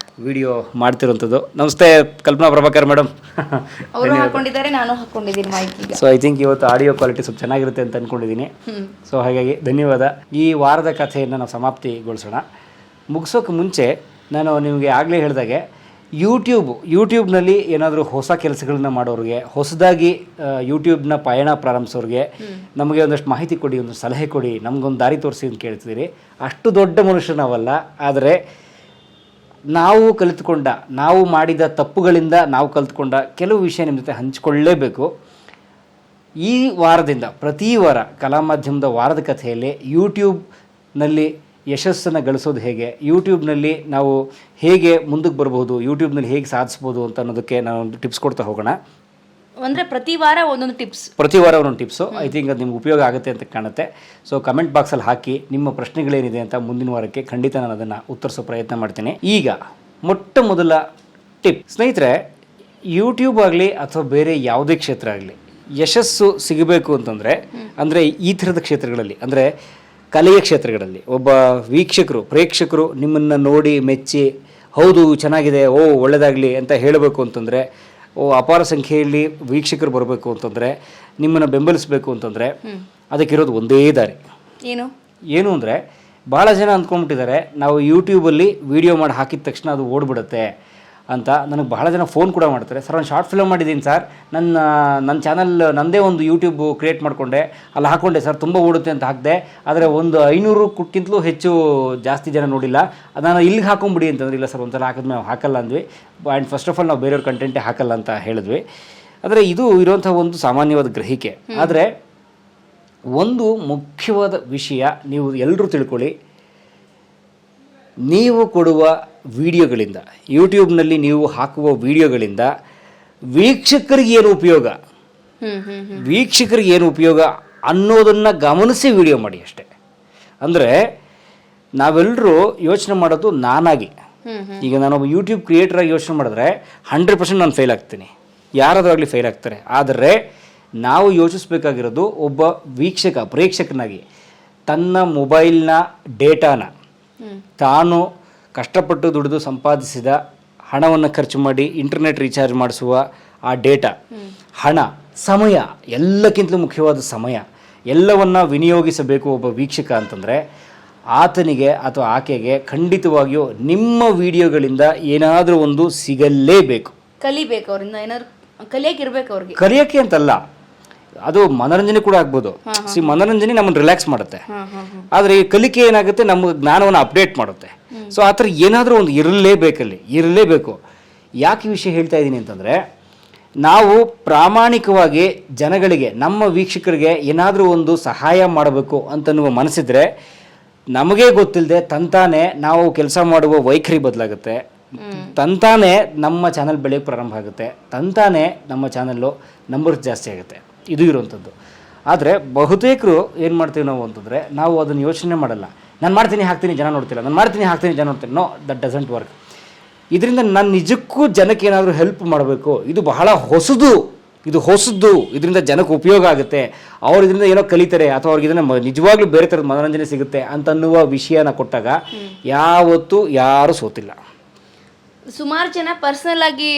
ವಿಡಿಯೋ ಮಾಡ್ತಿರೋಂಥದ್ದು. ನಮಸ್ತೆ ಕಲ್ಪನಾ ಪ್ರಭಾಕರ್ ಮೇಡಮ್. ಅವರು ಹಾಕೊಂಡಿದ್ದಾರೆ, ನಾನು ಹಾಕೊಂಡಿದ್ದೀನಿ ಮೈಕ್ ಈಗ. ಸೊ ಐ ಥಿಂಕ್ ಇವತ್ತು ಆಡಿಯೋ ಕ್ವಾಲಿಟಿ ಸ್ವಲ್ಪ ಚೆನ್ನಾಗಿರುತ್ತೆ ಅಂತ ಅಂದ್ಕೊಂಡಿದ್ದೀನಿ. ಸೊ ಹಾಗಾಗಿ ಧನ್ಯವಾದ. ಈ ವಾರದ ಕಥೆಯನ್ನು ನಾವು ಸಮಾಪ್ತಿಗೊಳಿಸೋಣ. ಮುಗಿಸೋಕೆ ಮುಂಚೆ ನಾನು ನಿಮಗೆ ಆಗಲೇ ಹೇಳಿದಾಗೆ, ಯೂಟ್ಯೂಬ್ನಲ್ಲಿ ಏನಾದರೂ ಹೊಸ ಕೆಲಸಗಳನ್ನ ಮಾಡೋರಿಗೆ, ಹೊಸದಾಗಿ ಯೂಟ್ಯೂಬ್ನ ಪಯಣ ಪ್ರಾರಂಭಿಸೋರಿಗೆ ನಮಗೆ ಒಂದಷ್ಟು ಮಾಹಿತಿ ಕೊಡಿ, ಒಂದು ಸಲಹೆ ಕೊಡಿ, ನಮಗೊಂದು ದಾರಿ ತೋರಿಸಿ ಅಂತ ಕೇಳ್ತಿದ್ದೀರಿ. ಅಷ್ಟು ದೊಡ್ಡ ಮನುಷ್ಯ ನಾವಲ್ಲ, ಆದರೆ ನಾವು ಮಾಡಿದ ತಪ್ಪುಗಳಿಂದ ನಾವು ಕಲಿತ್ಕೊಂಡ ಕೆಲವು ವಿಷಯ ನಿಮ್ಮ ಜೊತೆ ಹಂಚಿಕೊಳ್ಳಲೇಬೇಕು. ಈ ವಾರದಿಂದ ಪ್ರತಿ ವಾರ ಕಲಾ ಮಾಧ್ಯಮದ ವಾರದ ಕಥೆಯಲ್ಲಿ ಯೂಟ್ಯೂಬ್ನಲ್ಲಿ ಯಶಸ್ಸನ್ನು ಗಳಿಸೋದು ಹೇಗೆ, ಯೂಟ್ಯೂಬ್ನಲ್ಲಿ ನಾವು ಹೇಗೆ ಮುಂದಕ್ಕೆ ಬರ್ಬೋದು, ಯೂಟ್ಯೂಬ್ನಲ್ಲಿ ಹೇಗೆ ಸಾಧಿಸ್ಬೋದು ಅಂತ ಅನ್ನೋದಕ್ಕೆ ನಾನು ಒಂದು ಟಿಪ್ಸ್ ಕೊಡ್ತಾ ಹೋಗೋಣ. ಅಂದರೆ ಪ್ರತಿ ವಾರ ಒಂದೊಂದು ಟಿಪ್ಸ್, ಪ್ರತಿ ವಾರ ಒಂದೊಂದು ಟಿಪ್ಸು. ಐ ಥಿಂಕ್ ಅದು ನಿಮ್ಗೆ ಉಪಯೋಗ ಆಗುತ್ತೆ ಅಂತ ಕಾಣುತ್ತೆ. ಸೊ ಕಮೆಂಟ್ ಬಾಕ್ಸಲ್ಲಿ ಹಾಕಿ ನಿಮ್ಮ ಪ್ರಶ್ನೆಗಳೇನಿದೆ ಅಂತ, ಮುಂದಿನ ವಾರಕ್ಕೆ ಖಂಡಿತ ನಾನು ಅದನ್ನು ಉತ್ತರಿಸೋ ಪ್ರಯತ್ನ ಮಾಡ್ತೀನಿ. ಈಗ ಮೊಟ್ಟ ಮೊದಲ ಟಿಪ್ ಸ್ನೇಹಿತರೆ, ಯೂಟ್ಯೂಬ್ ಆಗಲಿ ಅಥವಾ ಬೇರೆ ಯಾವುದೇ ಕ್ಷೇತ್ರ ಆಗಲಿ ಯಶಸ್ಸು ಸಿಗಬೇಕು ಅಂತಂದರೆ, ಅಂದರೆ ಈ ಥರದ ಕ್ಷೇತ್ರಗಳಲ್ಲಿ, ಅಂದರೆ ಕಲೆಯ ಕ್ಷೇತ್ರಗಳಲ್ಲಿ ಒಬ್ಬ ವೀಕ್ಷಕರು, ಪ್ರೇಕ್ಷಕರು ನಿಮ್ಮನ್ನು ನೋಡಿ ಮೆಚ್ಚಿ ಹೌದು ಚೆನ್ನಾಗಿದೆ, ಓ ಒಳ್ಳೆಯದಾಗಲಿ ಅಂತ ಹೇಳಬೇಕು ಅಂತಂದರೆ, ಅಪಾರ ಸಂಖ್ಯೆಯಲ್ಲಿ ವೀಕ್ಷಕರು ಬರಬೇಕು ಅಂತಂದರೆ, ನಿಮ್ಮನ್ನು ಬೆಂಬಲಿಸಬೇಕು ಅಂತಂದರೆ ಅದಕ್ಕಿರೋದು ಒಂದೇ ದಾರಿ. ಏನು ಅಂದರೆ, ಭಾಳ ಜನ ಅಂದ್ಕೊಂಡ್ಬಿಟ್ಟಿದ್ದಾರೆ ನಾವು ಯೂಟ್ಯೂಬಲ್ಲಿ ವೀಡಿಯೋ ಮಾಡಿ ಹಾಕಿದ ತಕ್ಷಣ ಅದು ಓಡ್ಬಿಡುತ್ತೆ ಅಂತ. ನನಗೆ ಬಹಳ ಜನ ಫೋನ್ ಕೂಡ ಮಾಡ್ತಾರೆ, ಸರ್ ನಾನು ಶಾರ್ಟ್ ಫಿಲ್ಮ್ ಮಾಡಿದ್ದೀನಿ ಸರ್, ನನ್ನ ಚಾನಲ್ ನನ್ನದೇ ಒಂದು ಯೂಟ್ಯೂಬ್ ಕ್ರಿಯೇಟ್ ಮಾಡಿಕೊಂಡೆ, ಅಲ್ಲಿ ಹಾಕ್ಕೊಂಡೆ ಸರ್, ತುಂಬ ಓಡುತ್ತೆ ಅಂತ ಹಾಕಿದೆ, ಆದರೆ ಒಂದು 500ಕ್ಕಿಂತಲೂ ಹೆಚ್ಚು ಜಾಸ್ತಿ ಜನ ನೋಡಿಲ್ಲ, ಅದನ್ನು ಇಲ್ಲಿಗೆ ಹಾಕೊಂಬಿಡಿ ಅಂತಂದ್ರೆ, ಇಲ್ಲ ಸರ್ ಒಂದ್ಸಲ ಹಾಕಿದ್ಮೇಲೆ ನಾವು ಹಾಕಲ್ಲ ಅಂದ್ವಿ. ಆ್ಯಂಡ್ ಫಸ್ಟ್ ಆಫ್ ಆಲ್ ನಾವು ಬೇರೆಯವ್ರ ಕಂಟೆಂಟೇ ಹಾಕಲ್ಲ ಅಂತ ಹೇಳಿದ್ವಿ. ಆದರೆ ಇದು ಇರುವಂಥ ಒಂದು ಸಾಮಾನ್ಯವಾದ ಗ್ರಹಿಕೆ. ಆದರೆ ಒಂದು ಮುಖ್ಯವಾದ ವಿಷಯ ನೀವು ಎಲ್ಲರೂ ತಿಳ್ಕೊಳ್ಳಿ, ನೀವು ಕೊಡುವ ವಿಡಿಯೋಗಳಿಂದ, ಯೂಟ್ಯೂಬ್ನಲ್ಲಿ ನೀವು ಹಾಕುವ ವಿಡಿಯೋಗಳಿಂದ ವೀಕ್ಷಕರಿಗೆ ಏನು ಉಪಯೋಗ, ವೀಕ್ಷಕರಿಗೆ ಏನು ಉಪಯೋಗ ಅನ್ನೋದನ್ನು ಗಮನಿಸಿ ವಿಡಿಯೋ ಮಾಡಿ ಅಷ್ಟೇ. ಅಂದರೆ ನಾವೆಲ್ಲರೂ ಯೋಚನೆ ಮಾಡೋದು ನಾನಾಗಿ. ಈಗ ನಾನೊಬ್ಬ ಯೂಟ್ಯೂಬ್ ಕ್ರಿಯೇಟರಾಗಿ ಯೋಚನೆ ಮಾಡಿದ್ರೆ 100% ನಾನು ಫೇಲ್ ಆಗ್ತೀನಿ, ಯಾರಾದ್ರಾಗಲಿ ಫೇಲ್ ಆಗ್ತಾರೆ. ಆದರೆ ನಾವು ಯೋಚಿಸ್ಬೇಕಾಗಿರೋದು ಒಬ್ಬ ವೀಕ್ಷಕ, ಪ್ರೇಕ್ಷಕನಾಗಿ ತನ್ನ ಮೊಬೈಲ್ನ ಡೇಟಾನ, ತಾನು ಕಷ್ಟಪಟ್ಟು ದುಡಿದು ಸಂಪಾದಿಸಿದ ಹಣವನ್ನು ಖರ್ಚು ಮಾಡಿ ಇಂಟರ್ನೆಟ್ ರೀಚಾರ್ಜ್ ಮಾಡಿಸುವ ಆ ಡೇಟಾ, ಹಣ, ಸಮಯ, ಎಲ್ಲಕ್ಕಿಂತಲೂ ಮುಖ್ಯವಾದ ಸಮಯ, ಎಲ್ಲವನ್ನು ವಿನಿಯೋಗಿಸಬೇಕು ಒಬ್ಬ ವೀಕ್ಷಕ ಅಂತಂದರೆ ಆತನಿಗೆ ಅಥವಾ ಆಕೆಗೆ ಖಂಡಿತವಾಗಿಯೂ ನಿಮ್ಮ ವಿಡಿಯೋಗಳಿಂದ ಏನಾದರೂ ಒಂದು ಸಿಗಲೇಬೇಕು. ಕಲಿಬೇಕು, ಅವರಿಂದ ಏನಾದ್ರು ಕಲಿಯೋಕ್ಕಿರ್ಬೇಕು ಅವ್ರಿಗೆ. ಕಲಿಯೋಕ್ಕೆ ಅಂತಲ್ಲ, ಅದು ಮನೋರಂಜನೆ ಕೂಡ ಆಗ್ಬೋದು. ಮನೋರಂಜನೆ ನಮ್ಮನ್ನು ರಿಲ್ಯಾಕ್ಸ್ ಮಾಡುತ್ತೆ, ಆದರೆ ಈ ಕಲಿಕೆ ಏನಾಗುತ್ತೆ, ನಮ್ಮ ಜ್ಞಾನವನ್ನು ಅಪ್ಡೇಟ್ ಮಾಡುತ್ತೆ. ಸೊ ಆ ಥರ ಏನಾದರೂ ಒಂದು ಇರಲೇಬೇಕು. ಯಾಕೆ ವಿಷಯ ಹೇಳ್ತಾ ಇದ್ದೀನಿ ಅಂತಂದರೆ, ನಾವು ಪ್ರಾಮಾಣಿಕವಾಗಿ ಜನಗಳಿಗೆ, ನಮ್ಮ ವೀಕ್ಷಕರಿಗೆ ಏನಾದರೂ ಒಂದು ಸಹಾಯ ಮಾಡಬೇಕು ಅಂತನ್ನುವ ಮನಸ್ಸಿದ್ರೆ ನಮಗೇ ಗೊತ್ತಿಲ್ಲದೆ ತಂತಾನೆ ನಾವು ಕೆಲಸ ಮಾಡುವ ವೈಖರಿ ಬದಲಾಗುತ್ತೆ, ತಂತಾನೆ ನಮ್ಮ ಚಾನಲ್ ಬೆಳೆಯೋಕ್ಕೆ ಪ್ರಾರಂಭ ಆಗುತ್ತೆ, ತಂತಾನೆ ನಮ್ಮ ಚಾನಲ್ಲು ನಂಬರ್ಸ್ ಜಾಸ್ತಿ ಆಗುತ್ತೆ. ಇದು ಇರುವಂಥದ್ದು. ಆದರೆ ಬಹುತೇಕರು ಏನು ಮಾಡ್ತೀವಿ ನಾವು ಅಂತಂದರೆ, ನಾವು ಅದನ್ನು ಯೋಚನೆ ಮಾಡಲ್ಲ. ನಾನು ಮಾಡ್ತೀನಿ ಹಾಕ್ತೀನಿ ಜನ ನೋಡ್ತಿಲ್ಲ, ನಾನು ಮಾಡ್ತೀನಿ ಹಾಕ್ತೀನಿ ಜನ ನೋಡ್ತೀನಿ. No, that doesn't work. ಇದರಿಂದ ನಾನು ನಿಜಕ್ಕೂ ಜನಕ್ಕೆ ಏನಾದರೂ ಹೆಲ್ಪ್ ಮಾಡಬೇಕು, ಇದು ಬಹಳ ಹೊಸದು, ಇದರಿಂದ ಜನಕ್ಕೆ ಉಪಯೋಗ ಆಗುತ್ತೆ, ಅವ್ರು ಇದರಿಂದ ಏನೋ ಕಲಿತಾರೆ, ಅಥವಾ ಅವ್ರಿಗೆ ಇದನ್ನು ನಿಜವಾಗ್ಲೂ ಬೇರೆ ಥರದ ಮನೋರಂಜನೆ ಸಿಗುತ್ತೆ ಅಂತನ್ನುವ ವಿಷಯನ ಕೊಟ್ಟಾಗ ಯಾವತ್ತೂ ಯಾರೂ ಸೋತಿಲ್ಲ. ಸುಮಾರು ಜನ ಪರ್ಸನಲ್ ಆಗಿ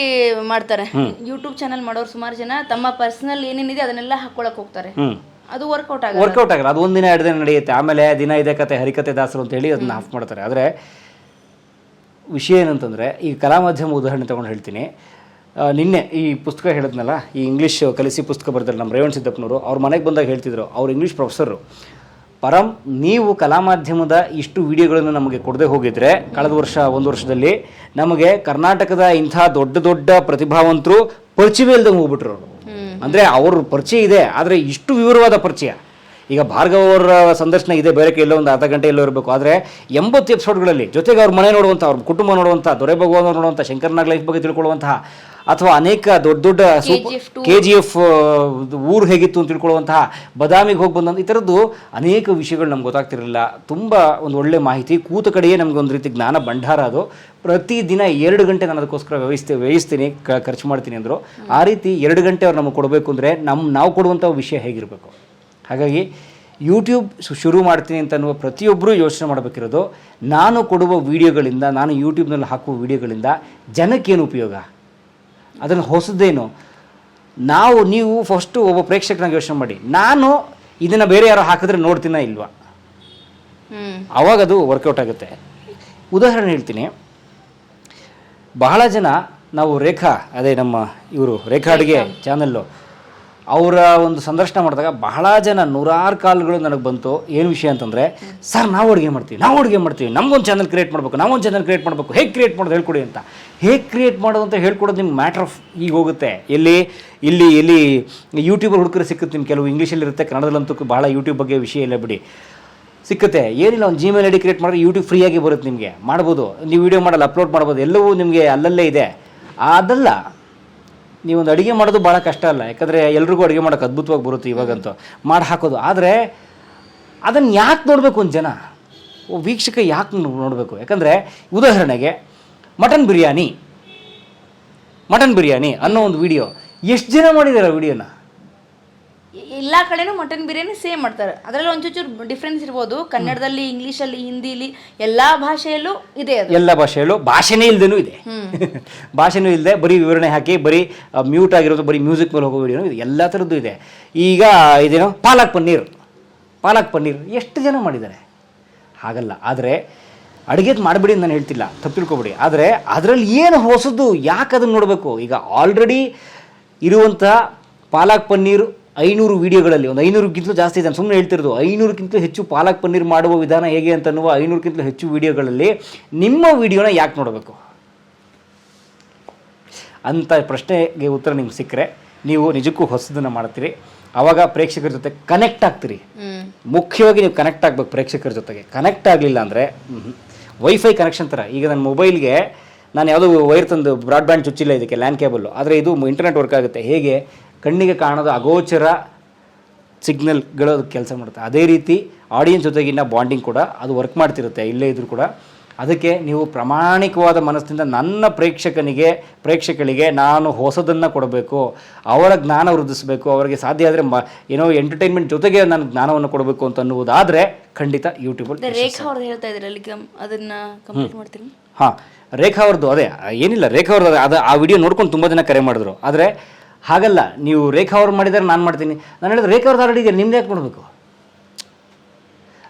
ಮಾಡ್ತಾರೆ, ಯೂಟ್ಯೂಬ್ ಚಾನಲ್ ಮಾಡೋರು ಸುಮಾರು ಜನ ತಮ್ಮ ಪರ್ಸನಲ್ ಏನೇನಿದೆ ಅದನ್ನೆಲ್ಲ ಹಾಕೊಳಕ್ ಹೋಗ್ತಾರೆ. ಅದು ವರ್ಕೌಟ್ ಆಗಲ್ಲ. ಅದು ಒಂದಿನ 2 ದಿನ ನಡೆಯುತ್ತೆ, ಆಮೇಲೆ ದಿನ ಇದೇ ಕತೆ ಹರಿಕತೆ ದಾಸರು ಅಂತ ಹೇಳಿ ಅದನ್ನ ಆಫ್ ಮಾಡ್ತಾರೆ. ಆದರೆ ವಿಷಯ ಏನಂತಂದರೆ, ಈ ಕಲಾ ಮಾಧ್ಯಮ ಉದಾಹರಣೆ ತೊಗೊಂಡು ಹೇಳ್ತೀನಿ. ನಿನ್ನೆ ಈ ಪುಸ್ತಕ ಹೇಳಿದ್ನಲ್ಲ, ಈ ಇಂಗ್ಲೀಷ್ ಕಲಿಸಿ ಪುಸ್ತಕ ಬರ್ತಾರೆ ನಮ್ಮ ರೇವಣ್ ಸಿದ್ದಪ್ಪನವರು, ಅವ್ರ ಮನೆಗೆ ಬಂದಾಗ ಹೇಳ್ತಿದ್ರು, ಅವ್ರು ಇಂಗ್ಲೀಷ್ ಪ್ರೊಫೆಸರು, ಪರಂ ನೀವು ಕಲಾ ಮಾಧ್ಯಮದ ಇಷ್ಟು ವಿಡಿಯೋಗಳನ್ನು ನಮಗೆ ಕೊಡದೆ ಹೋಗಿದ್ರೆ ಕಳೆದ ವರ್ಷ 1 ವರ್ಷದಲ್ಲಿ ನಮಗೆ ಕರ್ನಾಟಕದ ಇಂಥ ದೊಡ್ಡ ಪ್ರತಿಭಾವಂತರು ಪರಿಚಯವೇ ಇಲ್ದಂಗೆ ಹೋಗ್ಬಿಟ್ರು ಅವರು. ಅಂದರೆ ಅವ್ರ ಪರಿಚಯ ಇದೆ, ಆದರೆ ಇಷ್ಟು ವಿವರವಾದ ಪರಿಚಯ. ಈಗ ಭಾರ್ಗವ್ ಅವರ ಸಂದರ್ಶನ ಇದೆ, ಬೇರೆ ಎಲ್ಲೋ ಒಂದು ಅರ್ಧ ಗಂಟೆ ಎಲ್ಲೋ ಇರಬೇಕು, ಆದರೆ 80 ಎಪಿಸೋಡ್ಗಳಲ್ಲಿ ಜೊತೆಗೆ ಅವ್ರ ಮನೆ ನೋಡುವಂಥ, ಅವ್ರ ಕುಟುಂಬ ನೋಡುವಂಥ, ದೊರೆ ಭಗವಾನ್ ನೋಡುವಂಥ, ಶಂಕರ್ನಾಗ್ ಲೈಫ್ ಬಗ್ಗೆ ತಿಳ್ಕೊಳ್ಳುವಂತಹ, ಅಥವಾ ಅನೇಕ ದೊಡ್ಡ KGF ಊರು ಹೇಗಿತ್ತು ಅಂತ ತಿಳ್ಕೊಳ್ಳುವಂತಹ, ಬದಾಮಿಗೆ ಹೋಗಿ ಬಂದಂಥ ಈ ಥರದ್ದು ಅನೇಕ ವಿಷಯಗಳು ನಮ್ಗೆ ಗೊತ್ತಾಗ್ತಿರಲಿಲ್ಲ. ತುಂಬ ಒಂದು ಒಳ್ಳೆ ಮಾಹಿತಿ, ಕೂತ ಕಡೆಯೇ ನಮಗೆ ಒಂದು ರೀತಿ ಜ್ಞಾನ ಭಂಡಾರ. ಅದು ಪ್ರತಿದಿನ 2 ಗಂಟೆ ನಾನು ಅದಕ್ಕೋಸ್ಕರ ವ್ಯಯಿಸ್ತೀನಿ, ಖರ್ಚು ಮಾಡ್ತೀನಿ ಅಂದರು. ಆ ರೀತಿ 2 ಗಂಟೆ ಅವ್ರು ನಮಗೆ ಕೊಡಬೇಕು ಅಂದರೆ ನಾವು ಕೊಡುವಂಥ ವಿಷಯ ಹೇಗಿರಬೇಕು. ಹಾಗಾಗಿ ಯೂಟ್ಯೂಬ್ ಶುರು ಮಾಡ್ತೀನಿ ಅಂತ ಅನ್ನುವ ಪ್ರತಿಯೊಬ್ಬರೂ ಯೋಚನೆ ಮಾಡಬೇಕಿರೋದು, ನಾನು ಕೊಡುವ ವಿಡಿಯೋಗಳಿಂದ, ನಾನು ಯೂಟ್ಯೂಬ್ನಲ್ಲಿ ಹಾಕುವ ವಿಡಿಯೋಗಳಿಂದ ಜನಕ್ಕೇನು ಉಪಯೋಗ, ಅದನ್ನು ಹೊಸದೇನು. ನೀವು ಫಸ್ಟು ಒಬ್ಬ ಪ್ರೇಕ್ಷಕನಾಗಿ ಯೋಚನೆ ಮಾಡಿ, ನಾನು ಇದನ್ನು ಬೇರೆ ಯಾರೋ ಹಾಕಿದ್ರೆ ನೋಡ್ತೀನ ಇಲ್ವಾ, ಆವಾಗ ಅದು ವರ್ಕೌಟ್ ಆಗುತ್ತೆ. ಉದಾಹರಣೆ ಹೇಳ್ತೀನಿ. ಬಹಳ ಜನ ನಾವು ರೇಖಾ, ಅದೇ ನಮ್ಮ ಇವರು ರೇಖಾ ಅಡುಗೆ ಚಾನಲ್ಲು, ಅವರ ಒಂದು ಸಂದರ್ಶನ ಮಾಡಿದಾಗ ಬಹಳ ಜನ 100 ಕಾಲ್ಗಳು ನನಗೆ ಬಂತು. ಏನು ವಿಷಯ ಅಂತಂದರೆ, ಸರ್ ನಾವು ಅಡುಗೆ ಮಾಡ್ತೀವಿ, ನಮಗೊಂದು ಚಾನಲ್ ಕ್ರಿಯೇಟ್ ಮಾಡಬೇಕು, ಹೇಗೆ ಕ್ರಿಯೇಟ್ ಮಾಡೋದು ಹೇಳ್ಕೊಡಿ ಅಂತ. ಹೇಗೆ ಕ್ರಿಯೇಟ್ ಮಾಡೋದು ಅಂತ ಹೇಳ್ಕೊಡೋದು ನಿಮ್ಗೆ ಮ್ಯಾಟ್ರ್ ಆಫ್ ಈಗ ಹೋಗುತ್ತೆ. ಇಲ್ಲಿ ಯೂಟ್ಯೂಬರ್ ಹುಡುಕರೆ ಸಿಕ್ಕುತ್ತೆ ನಿಮ್ಗೆ. ಕೆಲವು ಇಂಗ್ಲೀಷಲ್ಲಿರುತ್ತೆ, ಕನ್ನಡದಲ್ಲಂತೂ ಬಹಳ ಯೂಟ್ಯೂಬ್ ಬಗ್ಗೆ ವಿಷಯ ಇಲ್ಲ ಬಿಡಿ. ಸಿಕ್ಕುತ್ತೆ. ಏನಿಲ್ಲ, ಒಂದು ಜಿಮೇಲ್ ಐ ಡಿ ಕ್ರಿಯೇಟ್ ಮಾಡಿದ್ರೆ ಯೂಟ್ಯೂಬ್ ಫ್ರೀಯಾಗಿ ಬರುತ್ತೆ, ನಿಮಗೆ ಮಾಡ್ಬೋದು. ನೀವು ವೀಡಿಯೋ ಮಾಡಲ್ಲ, ಅಪ್ಲೋಡ್ ಮಾಡ್ಬೋದು, ಎಲ್ಲವೂ ನಿಮಗೆ ಅಲ್ಲಲ್ಲೇ ಇದೆ. ಅದಲ್ಲ, ನೀವೊಂದು ಅಡುಗೆ ಮಾಡೋದು ಭಾಳ ಕಷ್ಟ ಅಲ್ಲ, ಯಾಕಂದರೆ ಎಲ್ರಿಗೂ ಅಡುಗೆ ಮಾಡೋಕೆ ಅದ್ಭುತವಾಗಿ ಬರುತ್ತೆ ಇವಾಗಂತೂ, ಮಾಡಿ ಹಾಕೋದು. ಆದರೆ ಅದನ್ನು ಯಾಕೆ ನೋಡಬೇಕು ಒಂದು ಜನ, ವೀಕ್ಷಕ ಯಾಕೆ ನೋಡಬೇಕು? ಯಾಕಂದರೆ ಉದಾಹರಣೆಗೆ ಮಟನ್ ಬಿರಿಯಾನಿ ಅನ್ನೋ ಒಂದು ವಿಡಿಯೋ ಎಷ್ಟು ಜನ ಮಾಡಿದ್ದಾರೆ ವಿಡಿಯೋನ? ಎಲ್ಲ ಕಡೆನೂ ಮಟನ್ ಬಿರಿಯಾನಿ ಸೇಮ್ ಮಾಡ್ತಾರೆ. ಅದರಲ್ಲಿ ಒಂಚೂರು ಡಿಫ್ರೆನ್ಸ್ ಇರ್ಬೋದು, ಕನ್ನಡದಲ್ಲಿ, ಇಂಗ್ಲೀಷಲ್ಲಿ, ಹಿಂದಿಲಿ, ಎಲ್ಲಾ ಭಾಷೆಯಲ್ಲೂ ಇದೆ. ಎಲ್ಲ ಭಾಷೆಯಲ್ಲೂ ಭಾಷೆನೇ ಇಲ್ದೇನೂ ಇದೆ. ಭಾಷೆನೂ ಇಲ್ಲದೆ ಬರೀ ವಿವರಣೆ ಹಾಕಿ ಬರೀ ಮ್ಯೂಟ್ ಆಗಿರೋದು, ಬರೀ ಮ್ಯೂಸಿಕ್ ಮೇಲೆ ಹೋಗೋ ವಿಡಿಯೋನು ಇದೆ, ಎಲ್ಲ ಥರದ್ದು ಇದೆ. ಈಗ ಇದೇನೋ ಪಾಲಕ್ ಪನ್ನೀರ್ ಎಷ್ಟು ಜನ ಮಾಡಿದ್ದಾರೆ? ಹಾಗಲ್ಲ. ಆದರೆ ಅಡುಗೆದು ಮಾಡಬೇಡಿ ನಾನು ಹೇಳ್ತಿಲ್ಲ, ತಪ್ಪು ತಿಳ್ಕೊಬೇಡಿ. ಆದರೆ ಅದರಲ್ಲಿ ಏನು ಹೊಸದು, ಯಾಕೆ ಅದನ್ನು ನೋಡಬೇಕು? ಈಗ ಆಲ್ರೆಡಿ ಇರುವಂಥ ಪಾಲಕ್ ಪನ್ನೀರ್ 500 ವೀಡಿಯೋಗಳಲ್ಲಿ, ಒಂದು 500ಕ್ಕಿಂತಲೂ ಜಾಸ್ತಿ ಇದೆ, ಸುಮ್ಮನೆ ಹೇಳ್ತಿರೋದು. 500ಕ್ಕಿಂತಲೂ ಹೆಚ್ಚು ಪಾಲಕ್ ಪನ್ನೀರ್ ಮಾಡುವ ವಿಧಾನ ಹೇಗೆ ಅಂತನ್ನುವ 500ಕ್ಕಿಂತಲೂ ಹೆಚ್ಚು ವೀಡಿಯೋಗಳಲ್ಲಿ ನಿಮ್ಮ ವಿಡಿಯೋನ ಯಾಕೆ ನೋಡಬೇಕು ಅಂತ ಪ್ರಶ್ನೆಗೆ ಉತ್ತರ ನಿಮ್ಗೆ ಸಿಕ್ಕರೆ ನೀವು ನಿಜಕ್ಕೂ ಹೊಸದನ್ನು ಮಾಡ್ತೀರಿ. ಆವಾಗ ಪ್ರೇಕ್ಷಕರ ಜೊತೆ ಕನೆಕ್ಟ್ ಆಗ್ತೀರಿ. ಮುಖ್ಯವಾಗಿ ನೀವು ಕನೆಕ್ಟ್ ಆಗಬೇಕು ಪ್ರೇಕ್ಷಕರ ಜೊತೆಗೆ. ಕನೆಕ್ಟ್ ಆಗಲಿಲ್ಲ ಅಂದರೆ ವೈಫೈ ಕನೆಕ್ಷನ್ ಥರ. ಈಗ ನನ್ನ ಮೊಬೈಲ್ಗೆ ನಾನು ಯಾವುದೋ ವೈರ್ ತಂದು ಬ್ರಾಡ್ಬ್ಯಾಂಡ್ ಚುಚ್ಚಿಲ್ಲ, ಇದಕ್ಕೆ ಲ್ಯಾನ್ ಕೇಬಲ್ಲು, ಆದರೆ ಇದು ಇಂಟರ್ನೆಟ್ ವರ್ಕ್ ಆಗುತ್ತೆ. ಹೇಗೆ ಕಣ್ಣಿಗೆ ಕಾಣೋದು ಅಗೋಚರ ಸಿಗ್ನಲ್ಗಳು ಅದಕ್ಕೆ ಕೆಲಸ ಮಾಡುತ್ತೆ. ಅದೇ ರೀತಿ ಆಡಿಯನ್ಸ್ ಜೊತೆಗಿನ ಬಾಂಡಿಂಗ್ ಕೂಡ ಅದು ವರ್ಕ್ ಮಾಡ್ತಿರುತ್ತೆ, ಇಲ್ಲೇ ಇದ್ರೂ ಕೂಡ. ಅದಕ್ಕೆ ನೀವು ಪ್ರಾಮಾಣಿಕವಾದ ಮನಸ್ಸಿನಿಂದ ನನ್ನ ಪ್ರೇಕ್ಷಕರಿಗೆ ನಾನು ಹೊಸದನ್ನು ಕೊಡಬೇಕು, ಅವರ ಜ್ಞಾನ ವೃದ್ಧಿಸಬೇಕು, ಅವರಿಗೆ ಸಾಧ್ಯ ಆದರೆ ಏನೋ ಎಂಟರ್ಟೈನ್ಮೆಂಟ್ ಜೊತೆಗೆ ನಾನು ಜ್ಞಾನವನ್ನು ಕೊಡಬೇಕು ಅಂತ ಅನ್ನುವುದಾದರೆ ಖಂಡಿತ ಯೂಟ್ಯೂಬಲ್ಲಿ. ರೇಖಾ ಅವ್ರದ್ದು ಹೇಳ್ತಾ ಇದ್ರಲ್ಲಿ ಅದನ್ನು ಕಂಪ್ಲೀಟ್ ಮಾಡ್ತೀನಿ. ಹಾಂ, ರೇಖಾ ಅವ್ರದ್ದು ಅದೇ ಏನಿಲ್ಲ, ರೇಖಾ ಅವ್ರದ್ದು ಅದು ಆ ವಿಡಿಯೋ ನೋಡ್ಕೊಂಡು ತುಂಬ ಜನ ಕರೆ ಮಾಡಿದ್ರು. ಆದರೆ ಹಾಗಲ್ಲ, ನೀವು ರೇಖಾ ಅವ್ರು ಮಾಡಿದರೆ ನಾನು ಮಾಡ್ತೀನಿ. ನಾನು ಹೇಳಿದ್ರೆ ರೇಖಾ ಅವ್ರದ್ದು ಆಲ್ರೆಡಿ ಇದೆ, ನಿಮ್ದು ಯಾಕೆ ಮಾಡಬೇಕು?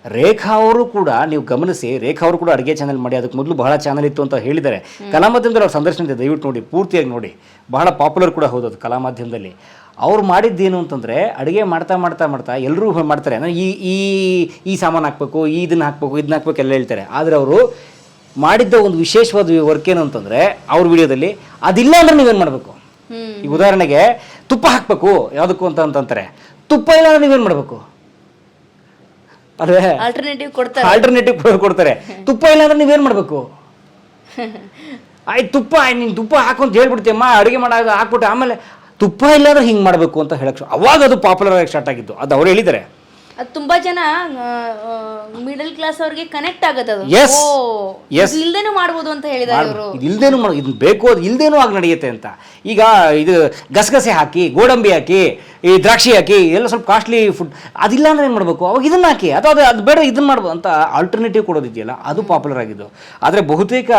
ರೇಖಾ ಅವರು ಕೂಡ ನೀವು ಗಮನಿಸಿ, ರೇಖಾ ಅವರು ಕೂಡ ಅಡುಗೆ ಚಾನಲ್ ಮಾಡಿ, ಅದಕ್ಕೆ ಮೊದಲು ಬಹಳ ಚಾನಲ್ ಇತ್ತು ಅಂತ ಹೇಳಿದ್ದಾರೆ. ಕಲಾ ಮಾಧ್ಯಮದಲ್ಲಿ ಅವ್ರ ಸಂದರ್ಶನ ಇದೆ, ದಯವಿಟ್ಟು ನೋಡಿ, ಪೂರ್ತಿಯಾಗಿ ನೋಡಿ. ಬಹಳ ಪಾಪ್ಯುಲರ್ ಕೂಡ ಹೌದು ಕಲಾ ಮಾಧ್ಯಮದಲ್ಲಿ. ಅವ್ರು ಮಾಡಿದ್ದೇನು ಅಂತಂದರೆ, ಅಡುಗೆ ಮಾಡ್ತಾ ಎಲ್ಲರೂ ಮಾಡ್ತಾರೆ. ನಾನು ಈ ಸಾಮಾನು ಹಾಕಬೇಕು, ಇದನ್ನ ಹಾಕಬೇಕು ಎಲ್ಲ ಹೇಳ್ತಾರೆ. ಆದರೆ ಅವರು ಮಾಡಿದ್ದ ಒಂದು ವಿಶೇಷವಾದ ವರ್ಕ್ ಏನು ಅಂತಂದರೆ, ಅವ್ರ ವಿಡಿಯೋದಲ್ಲಿ ಅದಿಲ್ಲ ಅಂದರೆ ನೀವೇನು ಮಾಡಬೇಕು? ಈಗ ಉದಾಹರಣೆಗೆ ತುಪ್ಪ ಹಾಕಬೇಕು ಯಾವುದಕ್ಕೂ ಅಂತಂತಾರೆ, ತುಪ್ಪ ಇಲ್ಲ ಅಂದ್ರೆ ನೀವೇನು ಮಾಡಬೇಕು? ಅದೇ ಆಲ್ಟರ್ನೇಟಿವ್ ಕೊಡ್ತಾರೆ. ತುಪ್ಪ ಇಲ್ಲ ಅಂದ್ರೆ ನೀವೇನು ಮಾಡಬೇಕು? ಆಯ್ತು ನೀನು ತುಪ್ಪ ಹಾಕು ಅಂತ ಹೇಳ್ಬಿಡ್ತೀಯಮ್ಮ, ಅಡುಗೆ ಮಾಡೋದು ಹಾಕ್ಬಿಟ್ಟು ಆಮೇಲೆ ತುಪ್ಪ ಇಲ್ಲಾಂದ್ರೆ ಹಿಂಗೆ ಮಾಡಬೇಕು ಅಂತ ಹೇಳಕ್ಕೆ ಅವಾಗ ಅದು ಪಾಪ್ಯುಲರ್ ಆಗಿ ಸ್ಟಾರ್ಟ್ ಆಗಿದ್ದು. ಅದು ಅವ್ರು ಹೇಳಿದ್ದಾರೆ. ಅದು ತುಂಬಾ ಜನ ಮಿಡಲ್ ಕ್ಲಾಸ್ ಅವ್ರಿಗೆ ಕನೆಕ್ಟ್ ಆಗುತ್ತೆ. ಅದು ಇಲ್ದೇನು ಮಾಡ್ಬೋದು ಅಂತ ಹೇಳಿದ್ದಾರೆ ಅವರು. ಇಲ್ದೇನು ಇದು ಬೇಕು, ಅದು ಇಲ್ದೇನು ಆಗಿ ನಡೆಯುತ್ತೆ ಅಂತ. ಈಗ ಇದು ಗಸಗಸೆ ಹಾಕಿ, ಗೋಡಂಬಿ ಹಾಕಿ, ಈ ದ್ರಾಕ್ಷಿ ಹಾಕಿ, ಎಲ್ಲ ಸ್ವಲ್ಪ ಕಾಸ್ಟ್ಲಿ ಫುಡ್, ಅದಿಲ್ಲ ಅಂದ್ರೆ ಏನು ಮಾಡಬೇಕು? ಅವಾಗ ಇದನ್ನ ಹಾಕಿ, ಅಥವಾ ಅದು ಬೇಡ ಇದನ್ನ ಮಾಡ್ಬೋದು ಅಂತ ಆಲ್ಟರ್ನೇಟಿವ್ ಕೊಡೋದಿದೆಯಲ್ಲ, ಅದು ಪಾಪ್ಯುಲರ್ ಆಗಿದ್ದು. ಆದರೆ ಬಹುತೇಕ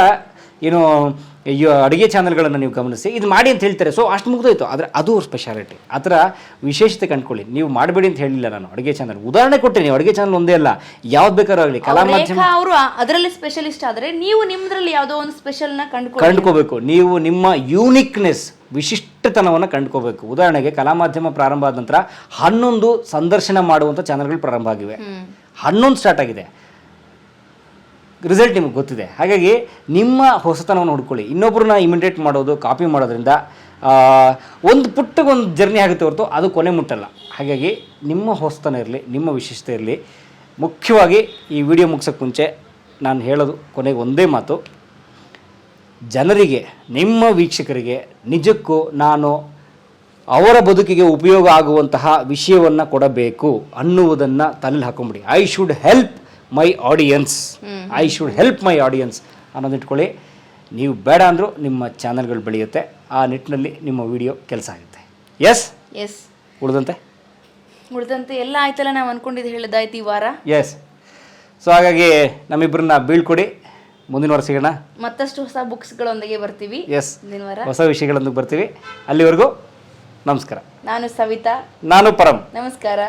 ಏನು ಅಡುಗೆ ಚಾನಲ್ಗಳನ್ನು ನೀವು ಗಮನಿಸಿ, ಇದು ಮಾಡಿ ಅಂತ ಹೇಳ್ತಾರೆ, ಸೊ ಅಷ್ಟು ಮುಗಿದೋಯ್ತು. ಆದರೆ ಅದು ಸ್ಪೆಷಾಲಿಟಿ, ಆ ಥರ ವಿಶೇಷತೆ ಕಂಡುಕೊಳ್ಳಿ. ನೀವು ಮಾಡಬೇಡಿ ಅಂತ ಹೇಳಿಲ್ಲ ನಾನು ಅಡುಗೆ ಚಾನಲ್, ಉದಾಹರಣೆ ಕೊಟ್ಟೆ. ನೀವು ಅಡುಗೆ ಚಾನಲ್ ಒಂದೇ ಅಲ್ಲ, ಯಾವ್ದು ಬೇಕಾದ್ರೂ ಆಗಲಿ, ಕಲಾ ಮಾಧ್ಯಮ ಅವರು ಅದರಲ್ಲಿ ಸ್ಪೆಷಲಿಸ್ಟ್ ಆದರೆ ನೀವು ನಿಮ್ಮದ್ರಲ್ಲಿ ಯಾವುದೋ ಒಂದು ಸ್ಪೆಷಲ್ನ ಕಂಡುಕೋಬೇಕು. ನೀವು ನಿಮ್ಮ ಯೂನಿಕ್ನೆಸ್, ವಿಶಿಷ್ಟತನವನ್ನು ಕಂಡುಕೋಬೇಕು. ಉದಾಹರಣೆಗೆ ಕಲಾ ಮಾಧ್ಯಮ ಪ್ರಾರಂಭ ಆದ ನಂತರ 11 ಸಂದರ್ಶನ ಮಾಡುವಂಥ ಚಾನಲ್ಗಳು ಪ್ರಾರಂಭ ಆಗಿವೆ. 11 ಸ್ಟಾರ್ಟ್ ಆಗಿದೆ. ರಿಸಲ್ಟ್ ನಿಮಗೆ ಗೊತ್ತಿದೆ. ಹಾಗಾಗಿ ನಿಮ್ಮ ಹೊಸತನವನ್ನು ಹುಡ್ಕೊಳ್ಳಿ. ಇನ್ನೊಬ್ಬರನ್ನ ಇಮಿಟೇಟ್ ಮಾಡೋದು, ಕಾಪಿ ಮಾಡೋದ್ರಿಂದ ಒಂದು ಪುಟ್ಟಗೊಂದು ಜರ್ನಿ ಆಗುತ್ತೆ ಹೊರತು ಅದು ಕೊನೆ ಮುಟ್ಟಲ್ಲ. ಹಾಗಾಗಿ ನಿಮ್ಮ ಹೊಸತನ ಇರಲಿ, ನಿಮ್ಮ ವಿಶಿಷ್ಟತೆ ಇರಲಿ. ಮುಖ್ಯವಾಗಿ ಈ ವಿಡಿಯೋ ಮುಗಿಸೋಕ್ಕೆ ಮುಂಚೆ ನಾನು ಹೇಳೋದು ಕೊನೆಗೆ ಒಂದೇ ಮಾತು, ಜನರಿಗೆ, ನಿಮ್ಮ ವೀಕ್ಷಕರಿಗೆ ನಿಜಕ್ಕೂ ನಾನು ಅವರ ಬದುಕಿಗೆ ಉಪಯೋಗ ಆಗುವಂತಹ ವಿಷಯವನ್ನು ಕೊಡಬೇಕು ಅನ್ನುವುದನ್ನು ತಲೆಯಲ್ಲಿ ಹಾಕೊಂಬಿಡಿ. I should help my audience ಅನ್ನೋದು ಇಟ್ಕೊಳ್ಳಿ. ನೀವು ಬೇಡ ಅಂದರೂ ನಿಮ್ಮ ಚಾನಲ್ಗಳು ಬೆಳೆಯುತ್ತೆ. ಆ ನಿಟ್ಟಿನಲ್ಲಿ ನಿಮ್ಮ ವಿಡಿಯೋ ಕೆಲಸ ಆಗುತ್ತೆ. ಎಸ್ ಉಳಿದಂತೆ ಎಲ್ಲ ಆಯ್ತಲ್ಲ, ನಾವು ಅನ್ಕೊಂಡಿದ್ದು ಹೇಳಿದಾಯ್ತು ಈ ವಾರ. ಎಸ್. ಸೊ ಹಾಗಾಗಿ ನಮ್ಮಿಬ್ಬರನ್ನ ಬೀಳ್ಕೊಡಿ. ಮುಂದಿನ ವಾರ ಸಿಗೋಣ, ಮತ್ತಷ್ಟು ಹೊಸ ಬುಕ್ಸ್ಗಳೊಂದಿಗೆ ಬರ್ತೀವಿ. ಎಸ್, ಹೊಸ ವಿಷಯಗಳೊಂದಿಗೆ ಬರ್ತೀವಿ. ಅಲ್ಲಿವರೆಗೂ ನಮಸ್ಕಾರ. ನಾನು ಸವಿತಾ. ನಾನು ಪರಮ್. ನಮಸ್ಕಾರ.